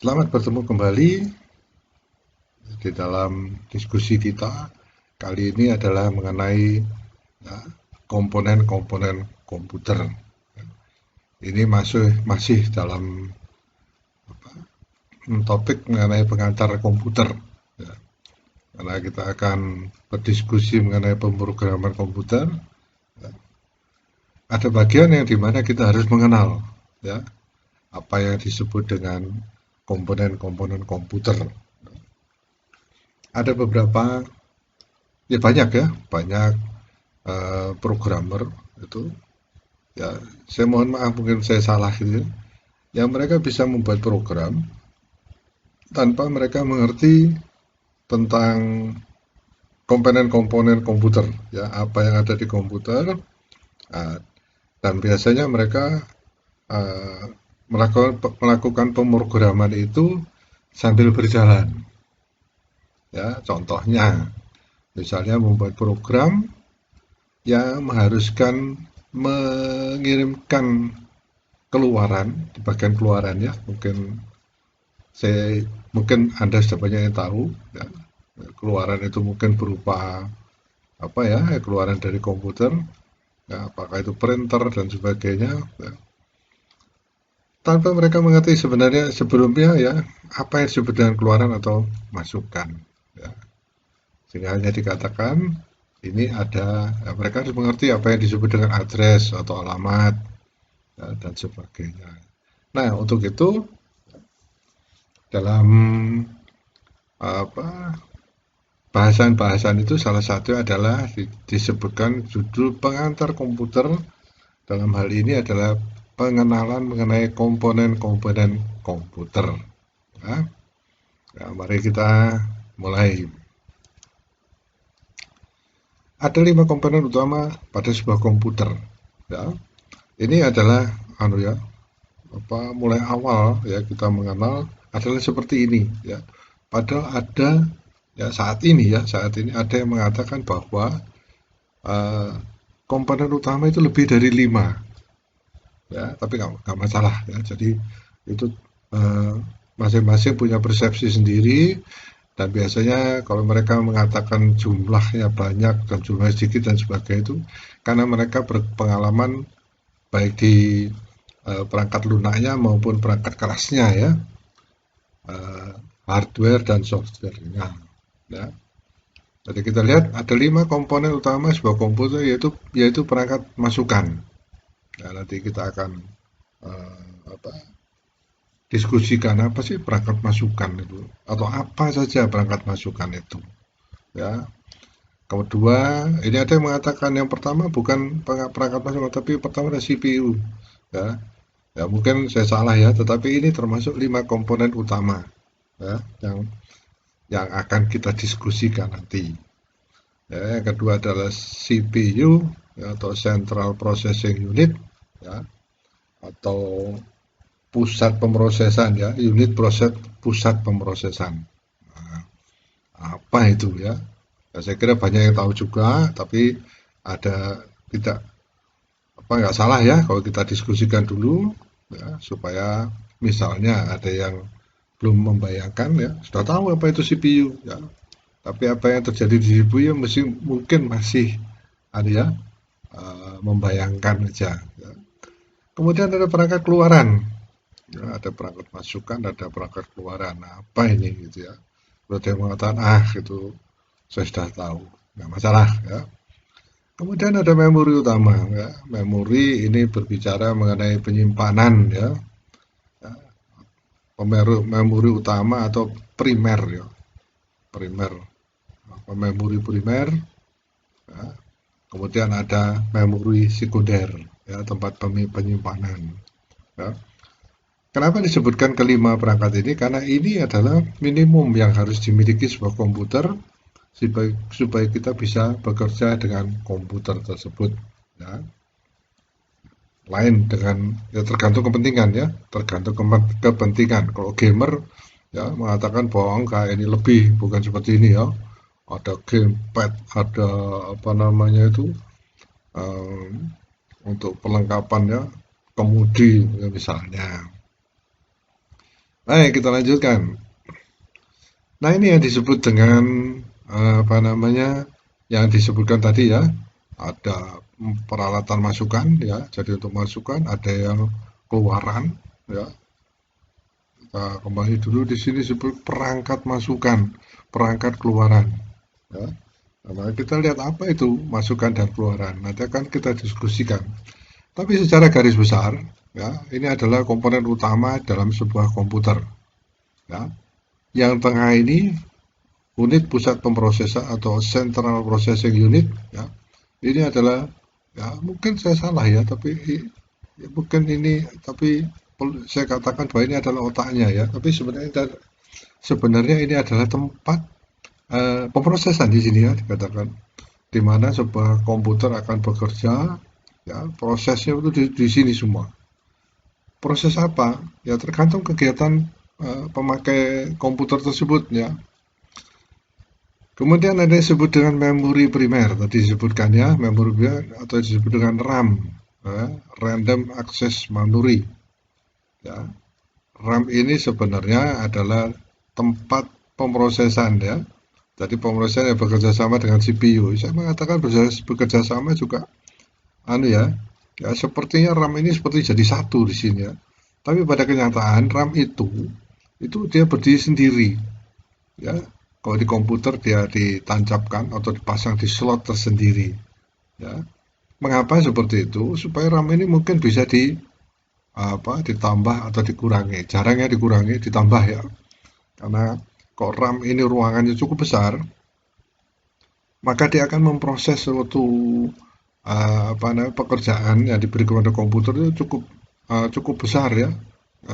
Selamat bertemu kembali di dalam diskusi kita. Kali ini adalah mengenai ya, komponen-komponen komputer. Ini masih dalam topik mengenai pengantar komputer. Ya, karena kita akan berdiskusi mengenai pemrograman komputer. Ya, ada bagian yang dimana kita harus mengenal ya apa yang disebut dengan komponen-komponen komputer. Ada beberapa, ya banyak ya, banyak programmer itu, ya saya mohon maaf mungkin saya salah gitu ya, yang mereka bisa membuat program tanpa mereka mengerti tentang komponen-komponen komputer, ya apa yang ada di komputer, uh, dan biasanya mereka uh, melakukan pemrograman itu sambil berjalan. Ya, contohnya, misalnya membuat program yang mengharuskan mengirimkan keluaran di bagian keluaran ya, mungkin Anda sudah banyak yang tahu ya, keluaran itu mungkin berupa apa ya, keluaran dari komputer ya, apakah itu printer dan sebagainya ya. Tanpa mereka mengerti sebenarnya sebelumnya ya apa yang disebut dengan keluaran atau masukan ya. Sehingga hanya dikatakan ini ada ya, mereka harus mengerti apa yang disebut dengan address atau alamat ya, dan sebagainya. Nah, untuk itu dalam apa bahasan-bahasan itu salah satu adalah disebutkan judul pengantar komputer, dalam hal ini adalah pengenalan mengenai komponen-komponen komputer. Ya. Ya, mari kita mulai. Ada 5 komponen utama pada sebuah komputer. Ya. Ini adalah mulai awal ya kita mengenal adalah seperti ini ya. Padahal ada ya saat ini ada yang mengatakan bahwa uh, komponen utama itu lebih dari 5 ya, tapi nggak masalah ya. Jadi itu uh, masing-masing punya persepsi sendiri, dan biasanya kalau mereka mengatakan jumlahnya banyak dan jumlahnya sedikit dan sebagainya itu karena mereka berpengalaman baik di perangkat lunaknya maupun perangkat kerasnya ya, uh, hardware dan softwarenya ya. Jadi kita lihat ada 5 komponen utama sebuah komputer, yaitu perangkat masukan. Nah, nanti kita akan uh, apa, diskusikan apa sih perangkat masukan itu atau apa saja perangkat masukan itu ya. Kedua, ini ada yang mengatakan yang pertama bukan perangkat masukan tapi pertama ada CPU ya. Ya mungkin saya salah ya, tetapi ini termasuk 5 komponen utama ya yang akan kita diskusikan nanti. Ya, yang kedua adalah CPU ya, atau Central Processing Unit ya, atau pusat pemrosesan ya, pusat pemrosesan. Nah, apa itu ya? Ya, saya kira banyak yang tahu juga, tapi ada tidak nggak salah ya kalau kita diskusikan dulu ya, supaya misalnya ada yang belum membayangkan ya, sudah tahu apa itu CPU ya, tapi apa yang terjadi di CPU ya mungkin masih ada ya, membayangkan aja ya. Kemudian ada perangkat keluaran ya, ada perangkat masukan, ada perangkat keluaran. Nah, apa ini gitu ya, kalau dia mengatakan itu saya sudah tahu, nggak masalah ya. Kemudian ada memori utama ya. Memori ini berbicara mengenai penyimpanan ya, memori utama atau primer ya, primer, memori primer ya. Kemudian ada memori sekunder ya, tempat penyimpanan ya. Kenapa disebutkan kelima perangkat ini? Karena ini adalah minimum yang harus dimiliki sebuah komputer supaya kita bisa bekerja dengan komputer tersebut ya. Lain dengan ya tergantung kepentingan ya, tergantung kepentingan. Kalau gamer ya mengatakan bahwa enggak, ini lebih, bukan seperti ini ya, ada gamepad, ada apa namanya itu, um, untuk perlengkapan ya, kemudi ya, misalnya. Baik, kita lanjutkan. Nah, ini yang disebut dengan apa namanya? Yang disebutkan tadi ya, ada peralatan masukan ya. Jadi untuk masukan ada yang keluaran ya. Kita kembali dulu di sini disebut perangkat masukan, perangkat keluaran ya. Nah, kita lihat apa itu masukan dan keluaran. Nanti akan kita diskusikan. Tapi secara garis besar ya, ini adalah komponen utama dalam sebuah komputer ya. Yang tengah ini unit pusat pemrosesan atau central processing unit ya. Ini adalah ya mungkin saya salah ya, tapi ya, mungkin ini tapi saya katakan bahwa ini adalah otaknya ya, tapi sebenarnya ini adalah tempat pemrosesan di sini ya dikatakan, di mana sebuah komputer akan bekerja ya, prosesnya itu di sini semua. Proses apa? Ya tergantung kegiatan pemakai komputer tersebut ya. Kemudian ada yang disebut dengan memori primer, tadi disebutkan ya, memori primer atau disebut dengan RAM, ya, Random Access Memory. Ya. RAM ini sebenarnya adalah tempat pemrosesan ya. Jadi pemrosesan yang bekerja sama dengan CPU. Saya mengatakan bekerja sama juga, anu ya, ya sepertinya RAM ini seperti jadi satu di sini ya. Tapi pada kenyataan RAM itu dia berdiri sendiri ya. Kalau di komputer dia ditancapkan atau dipasang di slot tersendiri ya. Mengapa seperti itu? Supaya RAM ini mungkin bisa ditambah atau dikurangi. Jarangnya dikurangi, ditambah ya. Karena kalau RAM ini ruangannya cukup besar, maka dia akan memproses suatu pekerjaan yang diberi kepada komputer itu cukup besar ya.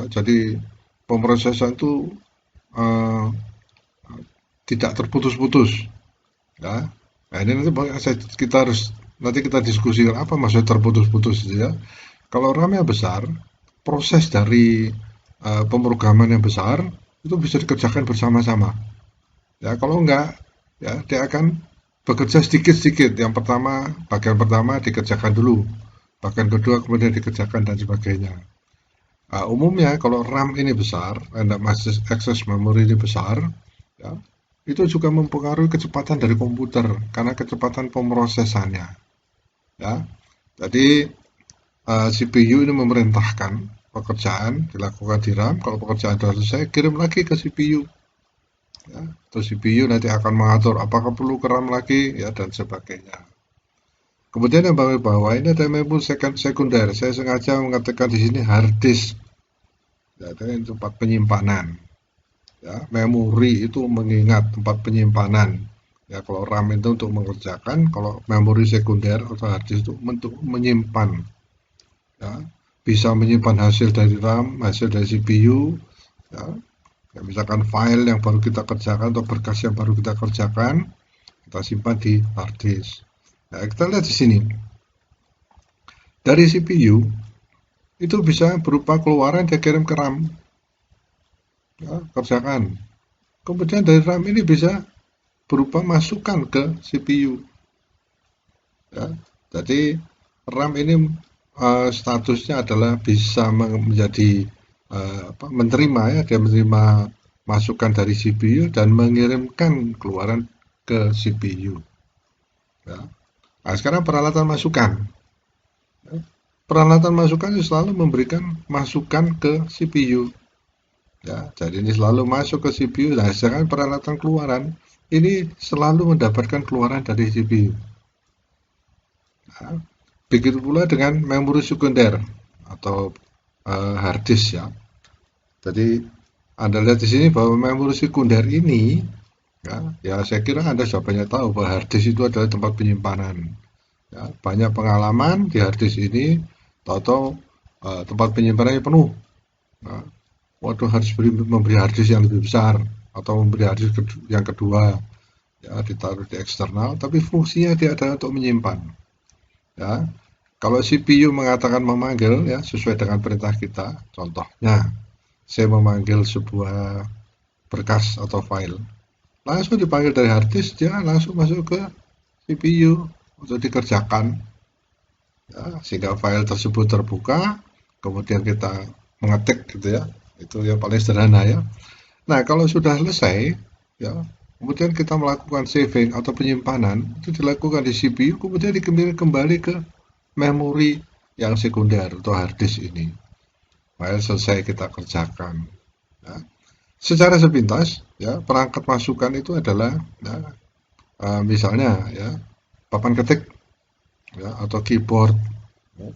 Jadi pemrosesan itu uh, tidak terputus-putus ya. Nah, ini nanti kita diskusikan apa maksud terputus-putus ya. Kalau RAM-nya besar, proses dari pemrograman yang besar itu bisa dikerjakan bersama-sama. Ya, kalau enggak, ya dia akan bekerja sedikit-sedikit. Yang pertama, bagian pertama dikerjakan dulu, bagian kedua kemudian dikerjakan dan sebagainya. Umumnya kalau RAM ini besar, random access memory ini besar, ya, itu juga mempengaruhi kecepatan dari komputer karena kecepatan pemrosesannya. Ya, jadi CPU ini memerintahkan pekerjaan dilakukan di RAM. Kalau pekerjaan sudah selesai, kirim lagi ke CPU. Ya, terus CPU nanti akan mengatur apakah perlu ke RAM lagi, ya dan sebagainya. Kemudian yang bawah ini ada memori sekunder. Saya sengaja mengatakan di sini hard disk. Ya, ini tempat penyimpanan. Ya, memori itu mengingat tempat penyimpanan. Ya, kalau RAM itu untuk mengerjakan, kalau memori sekunder atau hard disk itu untuk menyimpan. Ya, bisa menyimpan hasil dari RAM, hasil dari CPU. Ya, ya, misalkan file yang baru kita kerjakan atau berkas yang baru kita kerjakan, kita simpan di hard disk. Nah, kita lihat di sini. Dari CPU itu bisa berupa keluaran dia kirim ke RAM. Ya, kerjakan. Kemudian dari RAM ini bisa berupa masukan ke CPU. Ya, jadi RAM ini statusnya adalah bisa menjadi menerima ya, dia menerima masukan dari CPU dan mengirimkan keluaran ke CPU. Ya. Nah, sekarang peralatan masukan. Ya. Peralatan masukan selalu memberikan masukan ke CPU. Ya, jadi ini selalu masuk ke CPU. Nah, sedangkan peralatan keluaran ini selalu mendapatkan keluaran dari CPU. Nah, begitu pula dengan memori sekunder atau hard disk ya. Jadi Anda lihat di sini bahwa memori sekunder ini ya saya kira Anda sudah banyak tahu bahwa hard disk itu adalah tempat penyimpanan. Ya, banyak pengalaman di hard disk ini, tahu-tahu tempat penyimpanannya penuh. Nah, waduh harus memberi hard disk yang lebih besar atau memberi hard disk yang kedua ya ditaruh di eksternal, tapi fungsinya dia adalah untuk menyimpan. Ya, kalau CPU mengatakan memanggil ya sesuai dengan perintah kita, contohnya saya memanggil sebuah berkas atau file, langsung dipanggil dari hard disk, dia langsung masuk ke CPU untuk dikerjakan ya, sehingga file tersebut terbuka, kemudian kita mengetik gitu ya, Itu yang paling sederhana ya. Nah, kalau sudah selesai, ya, kemudian kita melakukan saving atau penyimpanan, itu dilakukan di CPU, kemudian dikirim kembali ke memori yang sekunder atau hard disk ini. File selesai kita kerjakan. Ya. Secara sepintas, ya, perangkat masukan itu adalah, ya, misalnya, ya, papan ketik, ya, atau keyboard. Ya.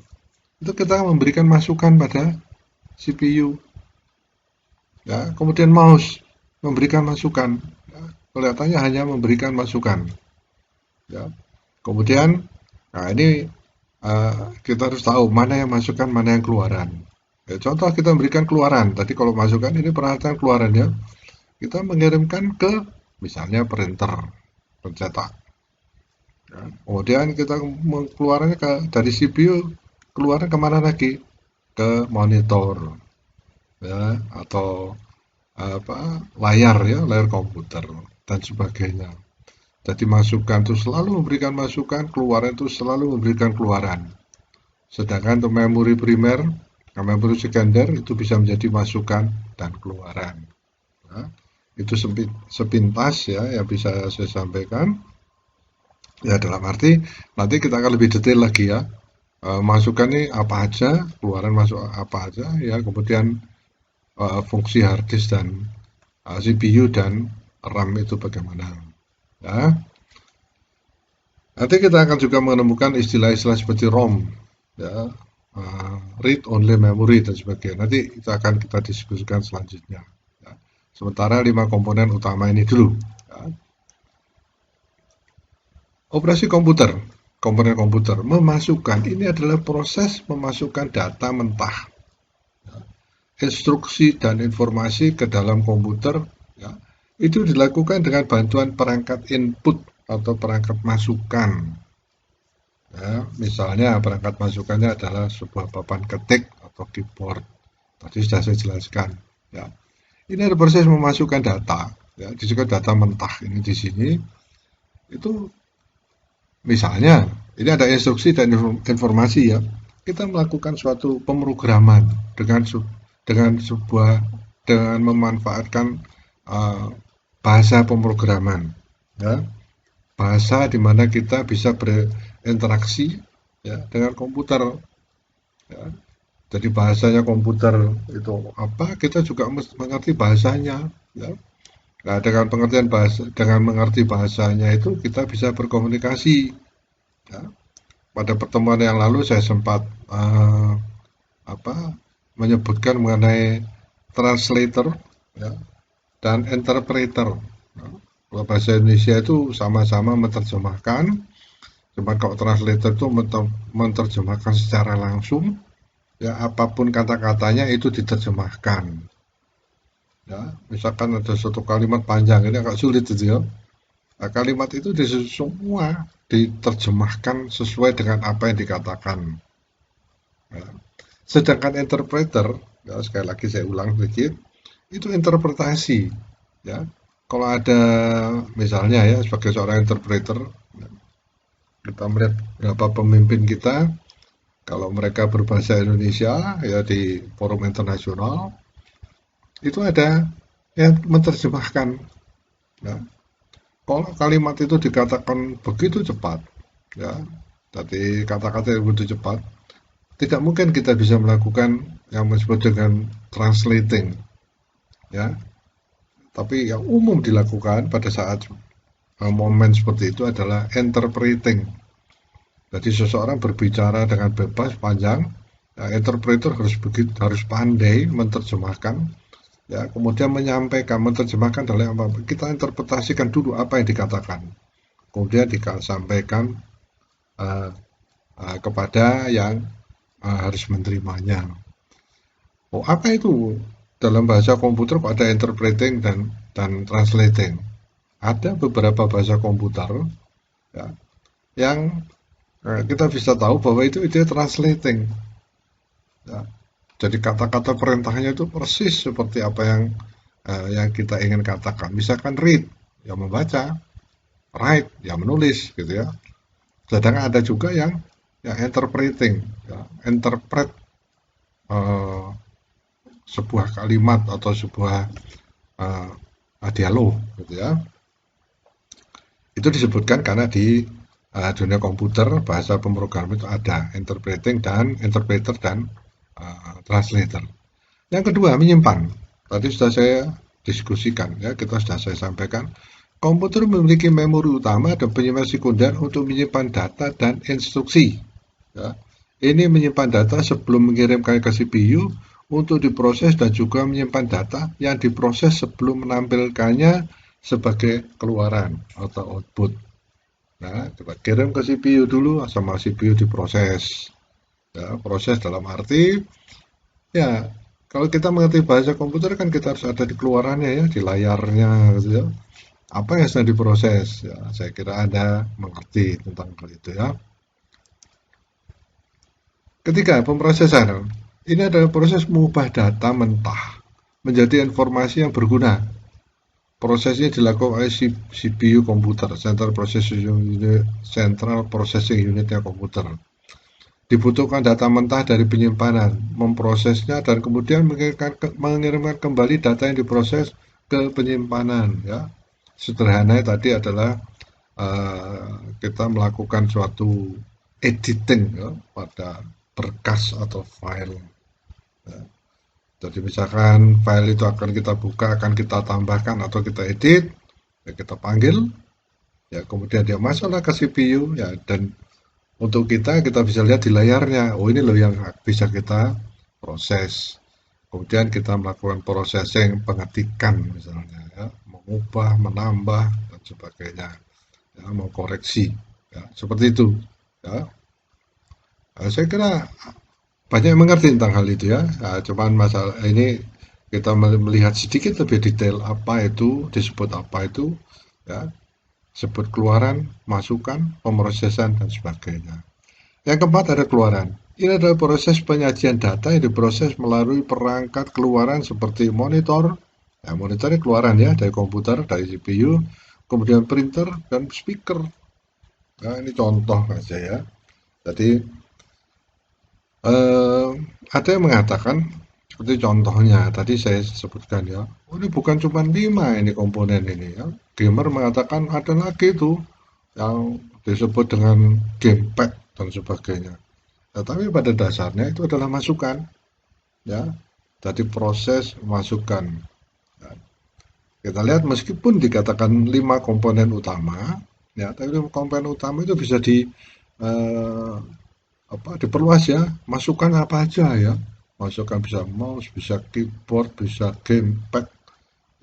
Itu kita memberikan masukan pada CPU. Ya, kemudian mouse memberikan masukan. Ya, kelihatannya hanya memberikan masukan. Ya. Kemudian, nah ini kita harus tahu mana yang masukan, mana yang keluaran. Ya, contoh kita memberikan keluaran. Tadi kalau masukan ini peralatan keluaran ya. Kita mengirimkan ke misalnya printer, pencetak. Ya. Kemudian kita mengeluarkannya dari CPU, keluaran kemana lagi? Ke monitor, ya, atau layar ya, layar komputer dan sebagainya. Jadi masukan itu selalu memberikan masukan, keluaran itu selalu memberikan keluaran. Sedangkan untuk memori primer, memori sekunder itu bisa menjadi masukan dan keluaran. Ya, itu sepintas ya yang bisa saya sampaikan. Ya dalam arti nanti kita akan lebih detail lagi ya. Masukan ini apa aja, keluaran masuk apa aja ya, kemudian fungsi hard disk dan CPU dan RAM itu bagaimana. Ya. Nanti kita akan juga menemukan istilah-istilah seperti ROM, ya, read only memory dan sebagainya. Nanti itu akan kita diskusikan selanjutnya. Ya. Sementara 5 komponen utama ini dulu. Ya. Operasi komputer, komponen komputer memasukkan ini adalah proses memasukkan data mentah, ya, instruksi dan informasi ke dalam komputer. Ya, itu dilakukan dengan bantuan perangkat input atau perangkat masukan. Ya, misalnya perangkat masukannya adalah sebuah papan ketik atau keyboard. Tadi sudah saya jelaskan. Ya, ini ada proses memasukkan data. Ya, disebut data mentah ini di sini. Itu misalnya ini ada instruksi dan informasi ya. Kita melakukan suatu pemrograman dengan memanfaatkan uh, bahasa pemrograman. Ya, bahasa di mana kita bisa berinteraksi ya dengan komputer ya. Jadi bahasanya komputer itu apa, kita juga mengerti bahasanya ya. Nah, dengan mengerti bahasanya itu kita bisa berkomunikasi ya. Pada pertemuan yang lalu saya sempat apa menyebutkan mengenai translator ya, dan interpreter ya. Kalau bahasa Indonesia itu sama-sama menerjemahkan. Cuma kalau translator itu menerjemahkan secara langsung, ya apapun kata-katanya itu diterjemahkan. Ya, misalkan ada suatu kalimat panjang, ini agak sulit itu ya. Nah, kalimat itu semua diterjemahkan sesuai dengan apa yang dikatakan. Ya. Sedangkan interpreter, ya sekali lagi saya ulang sedikit, itu interpretasi. Ya, kalau ada misalnya ya sebagai seorang interpreter, kita melihat beberapa pemimpin kita, kalau mereka berbahasa Indonesia ya di forum internasional, itu ada yang menerjemahkan. Ya. Kalau kalimat itu dikatakan begitu cepat, ya, jadi kata-kata yang begitu cepat, tidak mungkin kita bisa melakukan yang disebut dengan translating, ya. Tapi yang umum dilakukan pada saat momen seperti itu adalah interpreting. Jadi seseorang berbicara dengan bebas panjang, ya, interpreter harus pandai menerjemahkan, ya, kemudian menyampaikan, menerjemahkan dalam apa? Kita interpretasikan dulu apa yang dikatakan, kemudian disampaikan kepada yang harus menerimanya. Oh, apa itu? Dalam bahasa komputer ada interpreting dan translating. Ada beberapa bahasa komputer ya, yang kita bisa tahu bahwa itu dia translating. Ya. Jadi kata-kata perintahnya itu persis seperti apa yang kita ingin katakan. Misalkan read, ya membaca, write, ya menulis, gitu ya. Sedangkan ada juga yang interpreting, ya, interpret sebuah kalimat atau sebuah uh, dialog gitu ya. Itu disebutkan karena di dunia komputer bahasa pemrograman itu ada interpreter dan translator. Yang kedua, menyimpan. Tadi sudah saya diskusikan ya, kita sudah saya sampaikan. Komputer memiliki memori utama dan penyimpan sekunder untuk menyimpan data dan instruksi. Ya. Ini menyimpan data sebelum mengirimkan ke CPU untuk diproses dan juga menyimpan data yang diproses sebelum menampilkannya sebagai keluaran atau output. Nah, kita kirim ke CPU dulu, sama CPU diproses. Ya, proses dalam arti, ya, kalau kita mengerti bahasa komputer kan kita harus ada di keluarannya ya, di layarnya gitu ya. Apa yang sedang diproses? Ya, saya kira Anda mengerti tentang hal itu ya. Ketiga, pemrosesan. Ini adalah proses mengubah data mentah menjadi informasi yang berguna. Prosesnya dilakukan oleh CPU komputer, Central Processing Unitnya komputer. Dibutuhkan data mentah dari penyimpanan, memprosesnya dan kemudian mengirimkan kembali data yang diproses ke penyimpanan. Ya, sederhananya tadi adalah kita melakukan suatu editing ya, pada berkas atau file. Ya. Jadi misalkan file itu akan kita buka, akan kita tambahkan atau kita edit, ya kita panggil, ya kemudian dia masuklah ke CPU, ya dan untuk kita bisa lihat di layarnya, oh ini loh yang bisa kita proses. Kemudian kita melakukan processing, pengetikan misalnya, ya, mengubah, menambah dan sebagainya, ya, mau koreksi, ya, seperti itu. Ya. Saya kira banyak yang mengerti tentang hal itu ya. Nah, cuman masalah ini kita melihat sedikit lebih detail apa itu disebut apa itu ya, sebut keluaran, masukan, pemrosesan dan sebagainya. Yang keempat ada keluaran. Ini adalah proses penyajian data yang diproses melalui perangkat keluaran seperti monitor. Ya, monitor ini keluaran ya dari komputer, dari CPU, kemudian printer dan speaker. Nah, ini contoh saja ya. Jadi ada yang mengatakan seperti contohnya tadi saya sebutkan ya, oh, ini bukan cuma 5 ini komponen ini ya. Gamer mengatakan ada lagi itu yang disebut dengan gamepad dan sebagainya. Nah, tapi pada dasarnya itu adalah masukan ya. Jadi proses masukan. Ya, kita lihat meskipun dikatakan 5 komponen utama ya, tapi komponen utama itu bisa eh, diperluas ya, masukkan apa aja ya, masukkan bisa mouse, bisa keyboard, bisa gamepad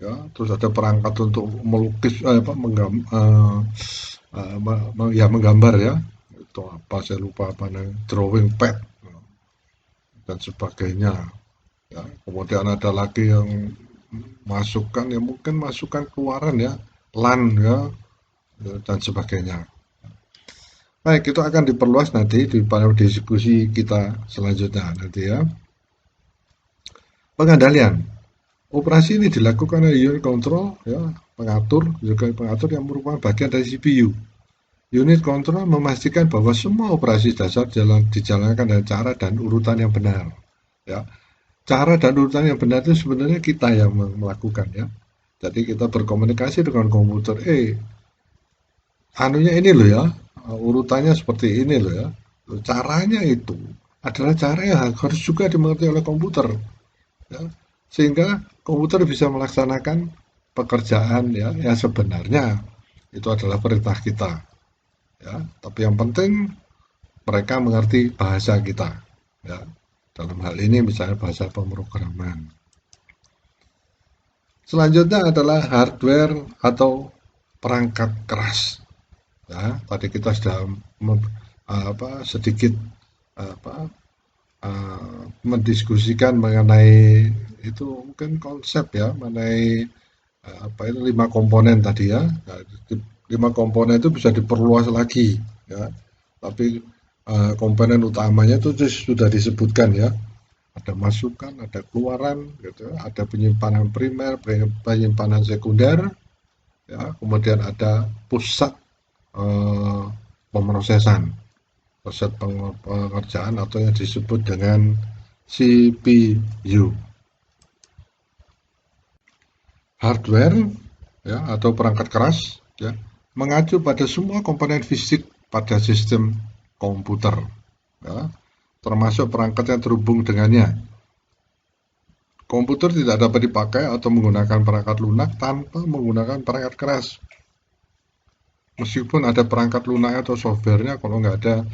ya, terus ada perangkat untuk melukis ya menggambar ya, itu apa saya lupa apa namanya, drawing pad dan sebagainya ya. Kemudian ada lagi yang masukkan ya, mungkin masukkan keluaran ya, LAN ya, dan sebagainya. Baik, itu akan diperluas nanti di pada diskusi kita selanjutnya nanti ya. Pengendalian. Operasi ini dilakukan oleh unit control ya, pengatur yang merupakan bagian dari CPU. Unit control memastikan bahwa semua operasi dasar dijalankan dengan cara dan urutan yang benar. Ya. Cara dan urutan yang benar itu sebenarnya kita yang melakukan ya. Jadi kita berkomunikasi dengan komputer, anunya ini loh ya, urutannya seperti ini loh ya. Caranya itu adalah cara yang harus juga dimengerti oleh komputer. Ya. Sehingga komputer bisa melaksanakan pekerjaan ya yang sebenarnya itu adalah perintah kita. Ya. Tapi yang penting mereka mengerti bahasa kita. Ya. Dalam hal ini misalnya bahasa pemrograman. Selanjutnya adalah hardware atau perangkat keras. Ya, tadi kita sudah sedikit mendiskusikan mengenai itu mungkin konsep ya mengenai 5 komponen tadi ya. Nah, 5 komponen itu bisa diperluas lagi ya. Tapi komponen utamanya itu sudah disebutkan ya. Ada masukan, ada keluaran, gitu, ada penyimpanan primer, penyimpanan sekunder, ya, kemudian ada pusat pemrosesan, pusat pengerjaan atau yang disebut dengan CPU. hardware ya atau perangkat keras ya mengacu pada semua komponen fisik pada sistem komputer ya, termasuk perangkat yang terhubung dengannya. Komputer tidak dapat dipakai atau menggunakan perangkat lunak tanpa menggunakan perangkat keras. Meskipun ada perangkat lunak atau softwarenya, kalau nggak ada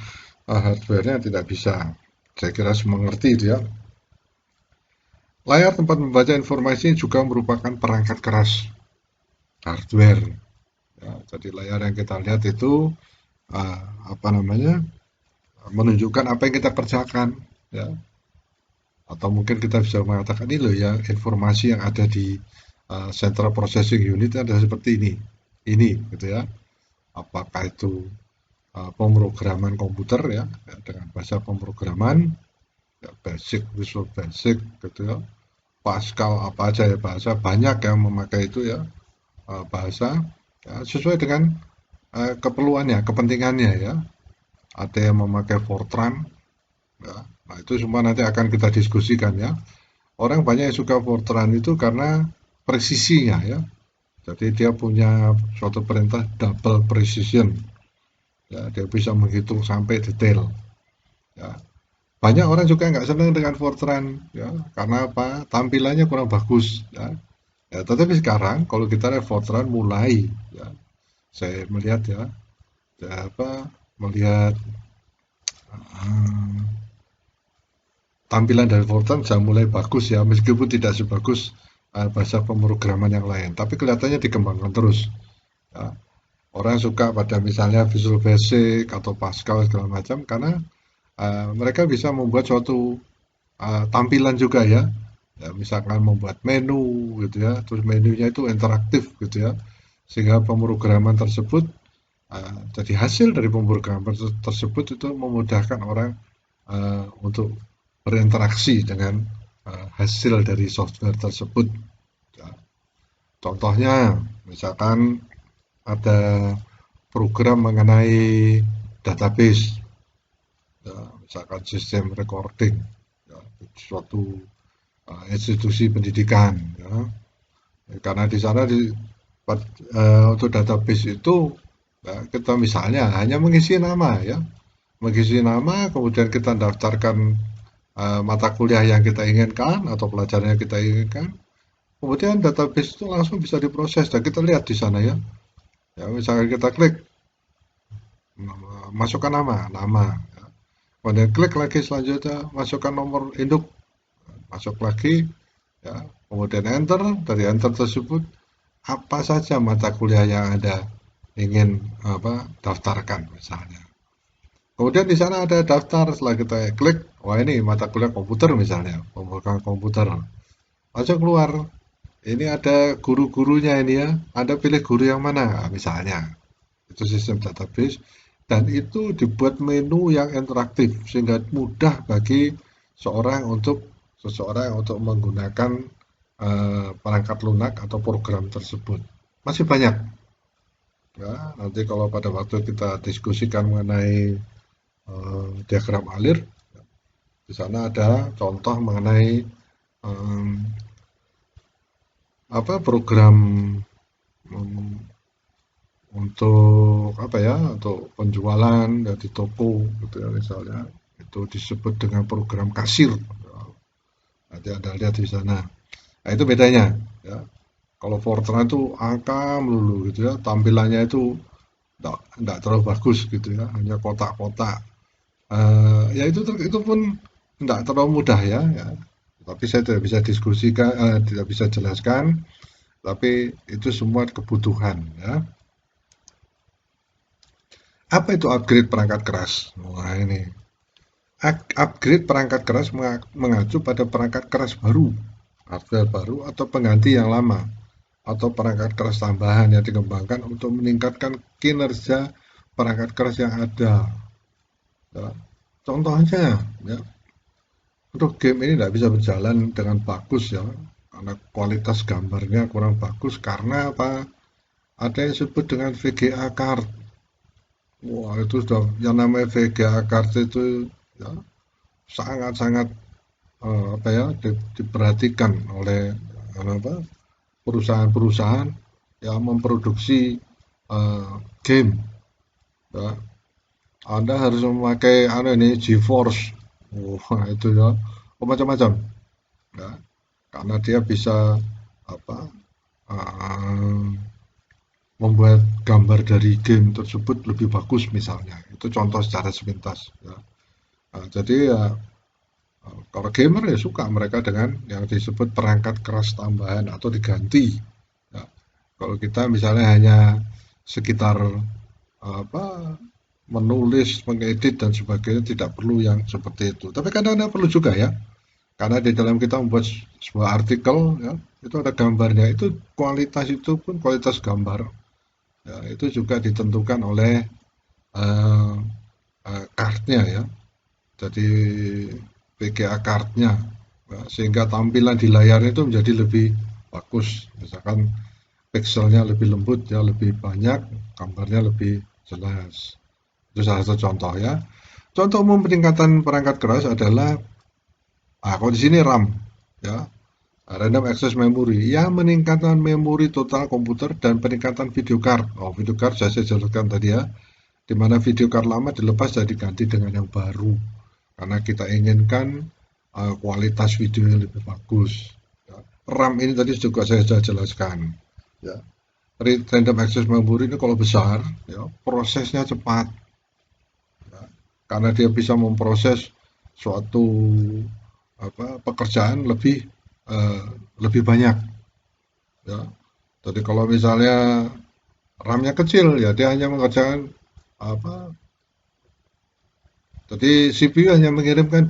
hardwarenya tidak bisa. Saya kira semua ngerti itu ya. Layar tempat membaca informasi juga merupakan perangkat keras hardware. Ya, jadi layar yang kita lihat itu uh, apa namanya menunjukkan apa yang kita kerjakan, ya. Atau mungkin kita bisa mengatakan ini loh ya informasi yang ada di Central Processing Unit adalah seperti ini, gitu ya. Apakah itu pemrograman komputer ya, ya dengan bahasa pemrograman, ya, basic, Visual Basic, gitu ya. Pascal apa aja ya bahasa banyak yang memakai itu ya bahasa ya, sesuai dengan keperluannya, kepentingannya ya. Ada yang memakai Fortran, ya. Nah itu semua nanti akan kita diskusikan ya. Orang banyak yang suka Fortran itu karena presisinya ya. Jadi dia punya suatu perintah double precision. Ya, dia bisa menghitung sampai detail. Ya. Banyak orang juga nggak senang dengan Fortran ya, karena apa? Tampilannya kurang bagus ya. Ya, tetapi sekarang kalau kita lihat Fortran mulai ya, saya melihat ya apa melihat hmm, tampilan dari Fortran sudah mulai bagus ya, meskipun tidak sebagus bahasa pemrograman yang lain, tapi kelihatannya dikembangkan terus. Ya. Orang suka pada misalnya Visual Basic atau Pascal segala macam karena mereka bisa membuat suatu tampilan juga ya. Ya, misalkan membuat menu gitu ya, terus menunya itu interaktif gitu ya, sehingga pemrograman tersebut jadi hasil dari pemrograman tersebut itu memudahkan orang untuk berinteraksi dengan hasil dari software tersebut. Ya, contohnya, misalkan ada program mengenai database, ya, misalkan sistem recording, ya, suatu institusi pendidikan, ya. Karena di sana untuk database itu ya, kita misalnya hanya mengisi nama ya, mengisi nama, kemudian kita daftarkan mata kuliah yang kita inginkan atau pelajaran yang kita inginkan, kemudian database itu langsung bisa diproses dan kita lihat di sana ya. Ya misalnya kita klik masukkan nama, ya. Kemudian klik lagi selanjutnya masukkan nomor induk, masuk lagi, ya. Kemudian enter, dari enter tersebut apa saja mata kuliah yang Anda ingin daftarkan misalnya. Kemudian di sana ada daftar, setelah kita klik, wah ini mata kuliah komputer misalnya, pemrograman komputer. Langsung keluar, ini ada guru-gurunya ini ya, Anda pilih guru yang mana misalnya. Itu sistem database dan itu dibuat menu yang interaktif sehingga mudah bagi seseorang untuk menggunakan perangkat lunak atau program tersebut. Masih banyak ya, nanti kalau pada waktu kita diskusikan mengenai diagram alir, di sana ada contoh mengenai program untuk untuk penjualan ya, di toko gitu ya misalnya, itu disebut dengan program kasir. Nanti Anda lihat di sana. Nah, itu bedanya ya. Kalau Fortran itu angka melulu gitu ya, tampilannya itu enggak terlalu bagus gitu ya, hanya kotak-kotak. Ya itu pun enggak terlalu mudah ya. Tapi saya tidak bisa diskusikan, tidak bisa jelaskan, tapi itu semua kebutuhan ya. Apa itu upgrade perangkat keras? Wah ini. Upgrade perangkat keras mengacu pada perangkat keras baru, hardware baru atau pengganti yang lama, atau perangkat keras tambahan yang dikembangkan untuk meningkatkan kinerja perangkat keras yang ada. Ya. Contohnya, ya, untuk game ini tidak bisa berjalan dengan bagus ya, karena kualitas gambarnya kurang bagus karena apa? Ada yang disebut dengan VGA card. Wah itu sudah yang namanya VGA card itu ya, sangat-sangat diperhatikan oleh perusahaan-perusahaan yang memproduksi eh, game, ya. Anda harus memakai ini GeForce, wah itu ya, macam-macam, ya, karena dia bisa apa eh, membuat gambar dari game tersebut lebih bagus misalnya. Itu contoh secara sepintas, ya. Nah, jadi ya kalau gamer ya suka mereka dengan yang disebut perangkat keras tambahan atau diganti. Ya, kalau kita misalnya hanya sekitar apa menulis, mengedit dan sebagainya tidak perlu yang seperti itu. Tapi kadang-kadang perlu juga ya. Karena di dalam kita membuat sebuah artikel ya, itu ada gambarnya. Itu kualitas itu pun kualitas gambar. Ya, itu juga ditentukan oleh eh, cardnya ya. Jadi VGA cardnya, ya, sehingga tampilan di layar itu menjadi lebih bagus. Misalkan pixelnya lebih lembut ya, lebih banyak, gambarnya lebih jelas. Itu salah satu contoh ya. Contoh umum peningkatan perangkat keras adalah, kalau di sini RAM ya, Random Access Memory, yang meningkatkan memori total komputer dan peningkatan video card. Oh, video card saya jelaskan tadi ya, di mana video card lama dilepas dan diganti dengan yang baru. Karena kita inginkan kualitas video yang lebih bagus. Ya. RAM ini tadi juga saya sudah jelaskan. Ya. Random Access Memory ini kalau besar, ya, prosesnya cepat. Ya. Karena dia bisa memproses suatu pekerjaan eh, lebih banyak. Ya. Jadi kalau misalnya RAM-nya kecil, ya dia hanya mengerjakan apa? Jadi CPU hanya mengirimkan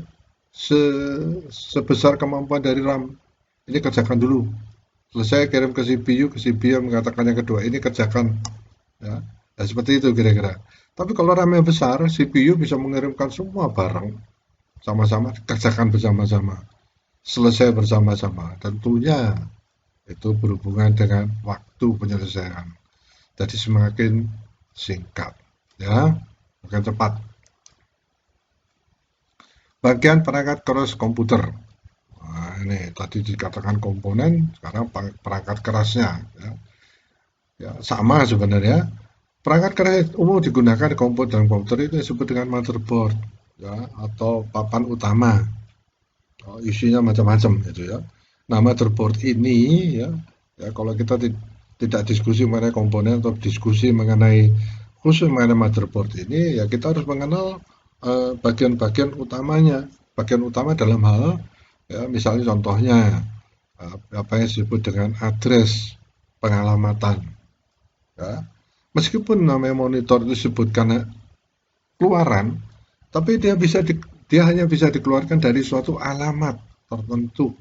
sebesar kemampuan dari RAM. Ini kerjakan dulu. Selesai kirim ke CPU yang mengatakan yang kedua, ini kerjakan. Ya. Ya, seperti itu kira-kira. Tapi kalau RAM yang besar, CPU bisa mengirimkan semua barang sama-sama, kerjakan bersama-sama. Selesai bersama-sama. Tentunya itu berhubungan dengan waktu penyelesaian. Jadi semakin singkat, ya, semakin cepat. Bagian perangkat keras komputer. Nah, ini tadi dikatakan komponen, sekarang perangkat kerasnya. Ya. Ya, sama sebenarnya. Perangkat keras umum digunakan di komputer itu disebut dengan motherboard, ya, atau papan utama. Oh, isinya macam-macam gitu ya. Nah, motherboard ini ya, ya kalau kita tidak diskusi mengenai komponen atau diskusi mengenai khusus mengenai motherboard ini, ya kita harus mengenal bagian-bagian utamanya. Bagian utama dalam hal ya, misalnya contohnya apa yang disebut dengan address pengalamatan. Ya. Meskipun namanya monitor itu disebutkan keluaran, tapi dia hanya bisa dikeluarkan dari suatu alamat tertentu.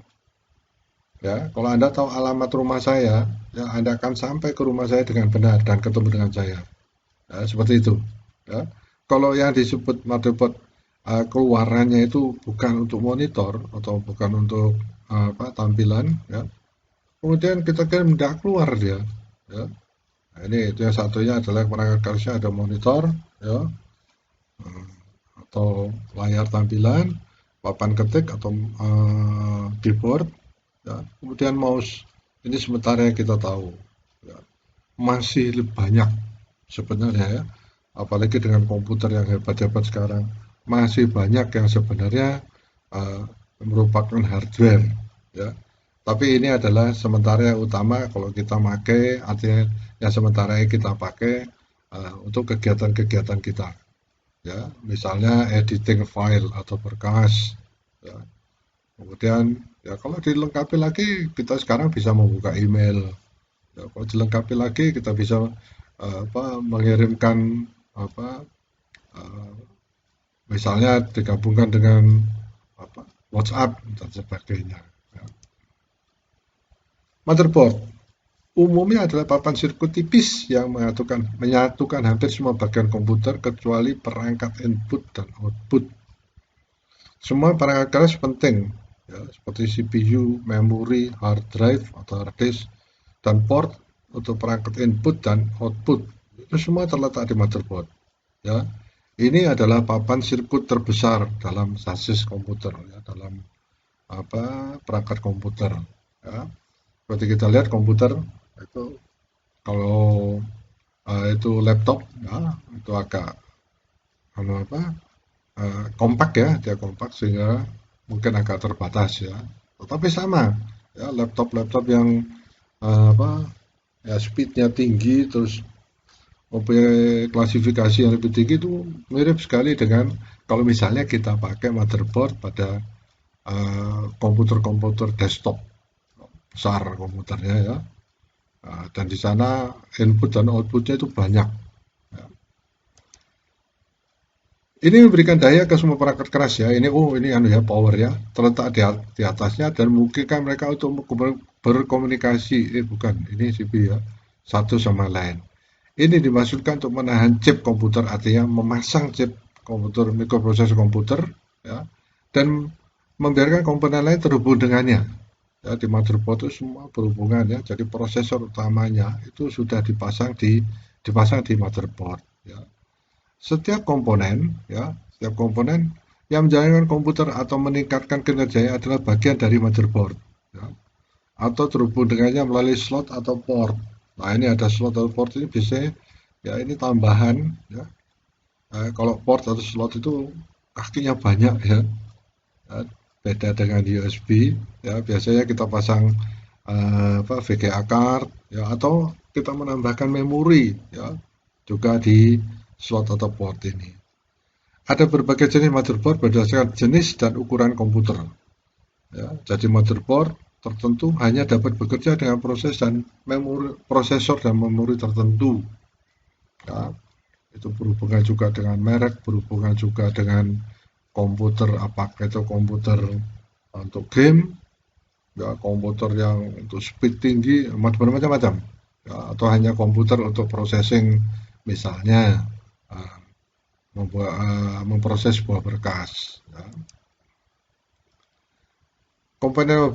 Ya, kalau Anda tahu alamat rumah saya, ya Anda akan sampai ke rumah saya dengan benar dan ketemu dengan saya. Ya, seperti itu. Ya. Kalau yang disebut motherboard keluarannya itu bukan untuk monitor atau bukan untuk tampilan, ya. Kemudian kita kirim tidak keluar dia. Ya. Nah, ini itu yang satunya adalah perangkat kerasnya ada monitor, ya, atau layar tampilan, papan ketik atau keyboard, ya. Kemudian mouse. Ini sementara yang kita tahu. Ya. Masih banyak sebenarnya ya, apalagi dengan komputer yang hebat-hebat sekarang, masih banyak yang sebenarnya uh, merupakan hardware ya. Tapi ini adalah sementara yang utama kalau kita pakai, artinya yang sementara yang kita pakai untuk kegiatan-kegiatan kita ya, misalnya editing file atau berkas ya. Kemudian ya kalau dilengkapi lagi kita sekarang bisa membuka email ya, kalau dilengkapi lagi kita bisa mengirimkan apa uh, misalnya digabungkan dengan WhatsApp dan sebagainya ya. Motherboard umumnya adalah papan sirkuit tipis yang menyatukan hampir semua bagian komputer kecuali perangkat input dan output. Semua perangkat keras penting, ya, seperti CPU, memori, hard drive atau hard disk, dan port untuk perangkat input dan output. Itu semua terletak di motherboard. Ya, ini adalah papan sirkuit terbesar dalam sasis komputer, ya, dalam perangkat komputer. Ya. Seperti kita lihat komputer itu, kalau itu laptop, ya, itu agak apa, kompak ya, dia kompak sehingga mungkin agak terbatas ya. Tetapi sama ya, laptop-laptop yang apa ya, speednya tinggi, terus mempunyai klasifikasi yang lebih tinggi, itu mirip sekali dengan kalau misalnya kita pakai motherboard pada komputer-komputer desktop besar komputernya ya. Dan di sana input dan outputnya itu banyak. Ya. Ini memberikan daya ke semua perangkat keras ya. Ini anu ya, power ya, terletak di atasnya dan memungkinkan mereka untuk berkomunikasi. Bukan, ini CPU ya, satu sama lain. Ini dimaksudkan untuk menahan chip komputer, artinya memasang chip komputer, mikroprosesor komputer ya, dan membiarkan komponen lain terhubung dengannya. Ya, di motherboard itu semua berhubungan ya. Jadi prosesor utamanya itu sudah dipasang di motherboard ya. Setiap komponen yang menjalankan komputer atau meningkatkan kinerjanya adalah bagian dari motherboard ya, atau terhubung dengannya melalui slot atau port. Nah, ini ada slot atau port, ini biasanya ya, ini tambahan ya. Kalau port atau slot itu kakinya banyak ya. Beda dengan USB ya, biasanya kita pasang VGA card ya, atau kita menambahkan memori ya, juga di slot atau port ini. Ada berbagai jenis motherboard berdasarkan jenis dan ukuran komputer ya. Jadi motherboard tertentu hanya dapat bekerja dengan prosesor dan memori tertentu ya. Itu berhubungan juga dengan merek, berhubungan juga dengan komputer, apakah itu komputer untuk game ya, komputer yang untuk speed tinggi, bermacam-macam ya, atau hanya komputer untuk processing, misalnya memproses sebuah berkas ya. Komponen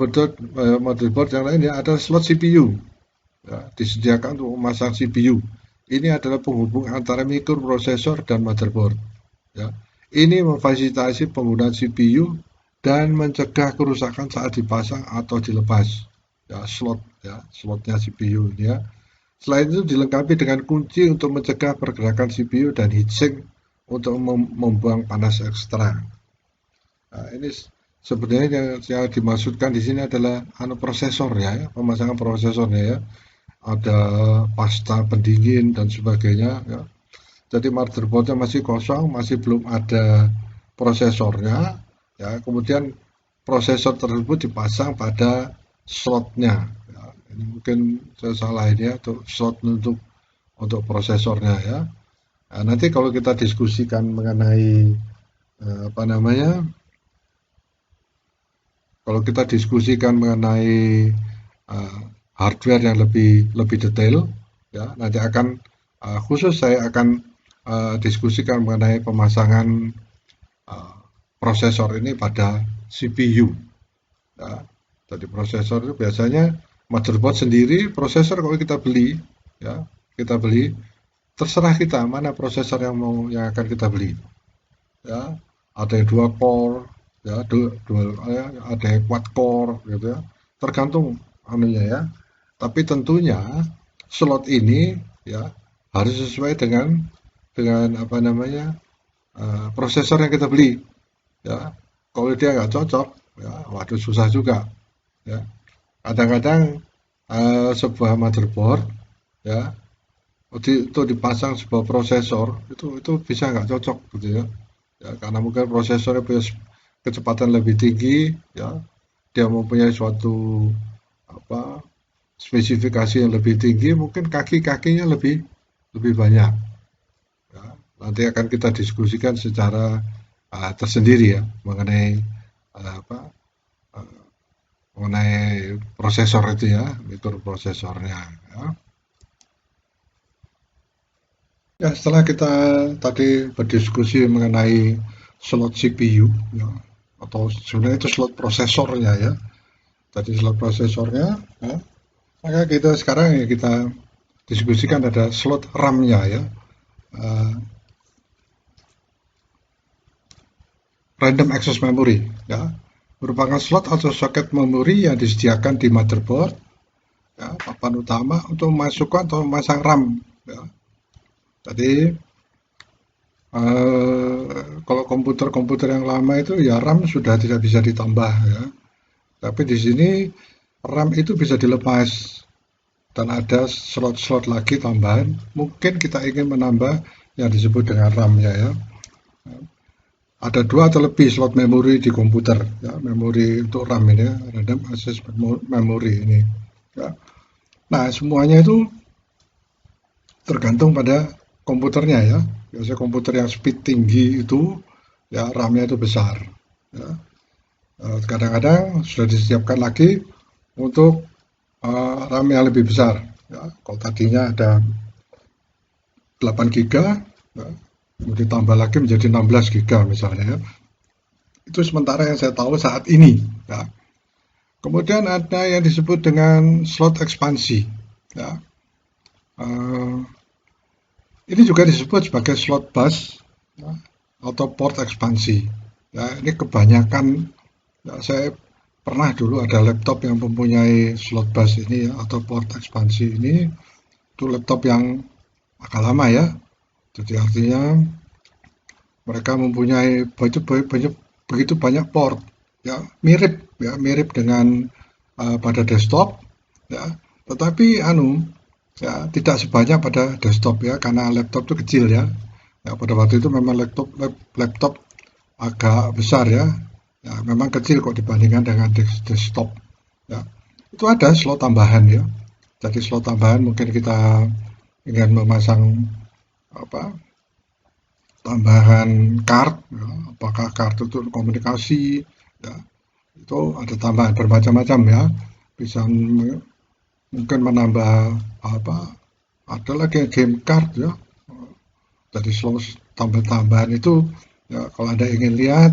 motherboard yang lainnya ada slot CPU ya, disediakan untuk memasang CPU. Ini adalah penghubung antara mikroprosesor dan motherboard ya. Ini memfasilitasi penggunaan CPU dan mencegah kerusakan saat dipasang atau dilepas ya, slotnya CPU ini ya. Selain itu dilengkapi dengan kunci untuk mencegah pergerakan CPU dan heatsink untuk membuang panas ekstra. Nah, ini sebenarnya yang dimaksudkan di sini adalah prosesor ya, pemasangan prosesornya ya. Ada pasta pendingin dan sebagainya ya. Jadi motherboardnya masih kosong, masih belum ada prosesornya ya. Kemudian prosesor tersebut dipasang pada slotnya ya. Ini mungkin saya salah ini ya, untuk slot untuk prosesornya ya. Nah, nanti kalau kita diskusikan mengenai apa namanya, kalau kita diskusikan mengenai hardware yang lebih detail ya, nanti akan khusus saya akan diskusikan mengenai pemasangan prosesor ini pada CPU ya. Jadi prosesor itu biasanya motherboard sendiri, prosesor kalau kita beli ya, terserah kita mana prosesor yang akan kita beli ya. Ada yang dual core ya, ada yang quad core gitu ya, tergantung anunya ya. Tapi tentunya slot ini ya harus sesuai dengan apa namanya, prosesor yang kita beli ya. Kalau dia nggak cocok ya, waduh, susah juga ya. Kadang-kadang sebuah motherboard ya, itu dipasang sebuah prosesor, itu bisa nggak cocok gitu ya. Ya, karena mungkin prosesornya punya kecepatan lebih tinggi ya, dia mempunyai suatu apa spesifikasi yang lebih tinggi, mungkin kaki-kakinya lebih banyak ya. Nanti akan kita diskusikan secara tersendiri ya mengenai apa mengenai prosesor itu ya, mikroprosesornya ya. Ya, setelah kita tadi berdiskusi mengenai slot CPU ya, atau sebenarnya itu slot prosesornya ya. Tadi slot prosesornya ya. Maka kita sekarang ya kita diskusikan ada slot RAM-nya ya. Uh, Random Access Memory ya. Merupakan slot atau soket memori yang disediakan di motherboard ya, papan utama untuk memasukkan atau memasang RAM. Ya. Jadi kalau komputer-komputer yang lama itu ya RAM sudah tidak bisa ditambah ya. Tapi di sini RAM itu bisa dilepas dan ada slot-slot lagi tambahan. Mungkin kita ingin menambah yang disebut dengan RAM-nya ya. Ada 2 atau lebih slot memori di komputer ya, memori untuk RAM ini ya, random access memory ini. Ya. Nah, semuanya itu tergantung pada komputernya ya. Biasanya komputer yang speed tinggi itu ya RAM-nya itu besar. Ya. Kadang-kadang sudah disiapkan lagi untuk RAM yang lebih besar. Ya. Kalau tadinya ada 8 GB, ya, mau ditambah lagi menjadi 16 GB misalnya. Ya. Itu sementara yang saya tahu saat ini. Ya. Kemudian ada yang disebut dengan slot ekspansi. Ya. Ini juga disebut sebagai slot bus ya, atau port ekspansi. Ya, ini kebanyakan ya, saya pernah dulu ada laptop yang mempunyai slot bus ini ya, atau port ekspansi ini. Itu laptop yang agak lama ya. Jadi artinya mereka mempunyai begitu banyak port ya, mirip dengan pada desktop ya. Tetapi ya tidak sebanyak pada desktop ya, karena laptop itu kecil ya. Ya pada waktu itu memang laptop agak besar ya. Ya memang kecil kok dibandingkan dengan desktop ya. Itu ada slot tambahan ya. Jadi slot tambahan mungkin kita ingin memasang tambahan card ya, apakah kartu untuk komunikasi ya. Itu ada tambahan bermacam-macam ya. Bisa mungkin menambah ada lagi game card ya. Jadi slot tambahan itu ya, kalau Anda ingin lihat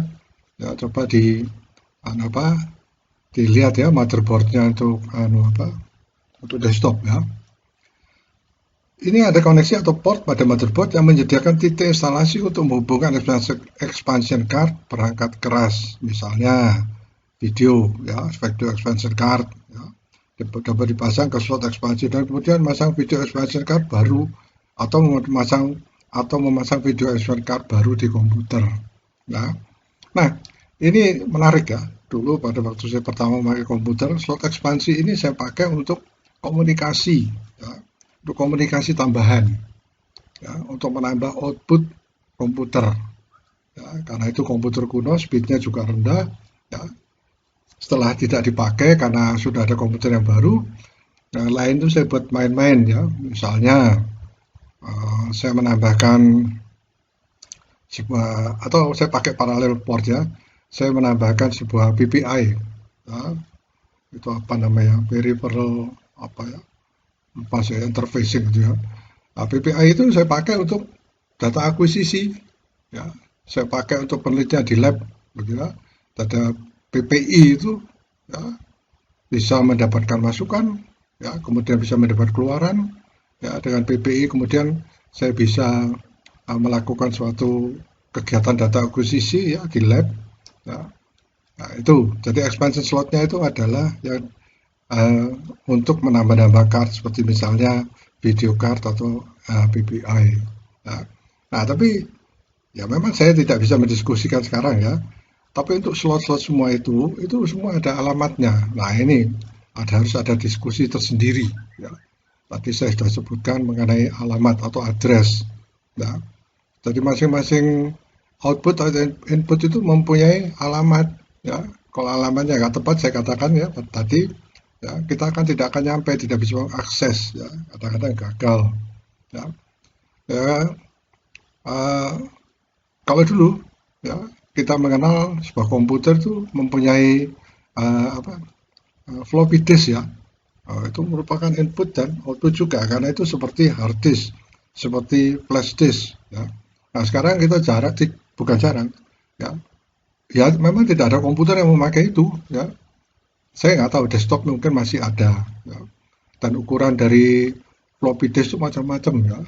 ya coba dilihat ya motherboardnya untuk desktop ya. Ini ada koneksi atau port pada motherboard yang menyediakan titik instalasi untuk menghubungkan expansion card perangkat keras, misalnya video expansion card ya. Dapat dipasang ke slot ekspansi dan kemudian memasang video expansion card baru atau memasang video expansion card baru di komputer. Nah, ini menarik ya. Dulu pada waktu saya pertama memakai komputer, slot ekspansi ini saya pakai untuk komunikasi, ya, untuk komunikasi tambahan, ya, untuk menambah output komputer. Ya, karena itu komputer kuno, speednya juga rendah. Ya. Setelah tidak dipakai karena sudah ada komputer yang baru, yang lain itu saya buat main-main ya. Misalnya saya menambahkan sebuah atau saya pakai parallel port ya. Saya menambahkan sebuah PPI. Ya. Itu apa namanya? Peripheral lupa saya, interfacing gitu ya. Nah, PPI itu saya pakai untuk data akuisisi. Ya. Saya pakai untuk penelitian di lab begitu ya. Data PPI itu ya, bisa mendapatkan masukan, ya, kemudian bisa mendapat keluaran, ya, dengan PPI kemudian saya bisa melakukan suatu kegiatan data akuisisi ya di lab, ya. Nah, itu jadi expansion slotnya itu adalah yang untuk menambah-nambah card seperti misalnya video card atau PPI. Nah, tapi ya memang saya tidak bisa mendiskusikan sekarang ya. Tapi untuk slot-slot semua itu semua ada alamatnya. Nah ini harus ada diskusi tersendiri. Ya. Tadi saya sudah sebutkan mengenai alamat atau address. Ya. Jadi masing-masing output atau input itu mempunyai alamat. Ya. Kalau alamatnya nggak tepat, saya katakan ya tadi, ya, kita tidak akan nyampe, tidak bisa mengakses. Ya. Kadang-kadang gagal. Ya. Ya. Kalau dulu, ya. Kita mengenal sebuah komputer itu mempunyai floppy disk ya. Itu merupakan input dan output juga karena itu seperti hard disk, seperti flash disk ya. Nah, sekarang kita bukan jarang ya. Ya memang tidak ada komputer yang memakai itu ya. Saya nggak tahu desktop mungkin masih ada ya. Dan ukuran dari floppy disk itu macam-macam ya.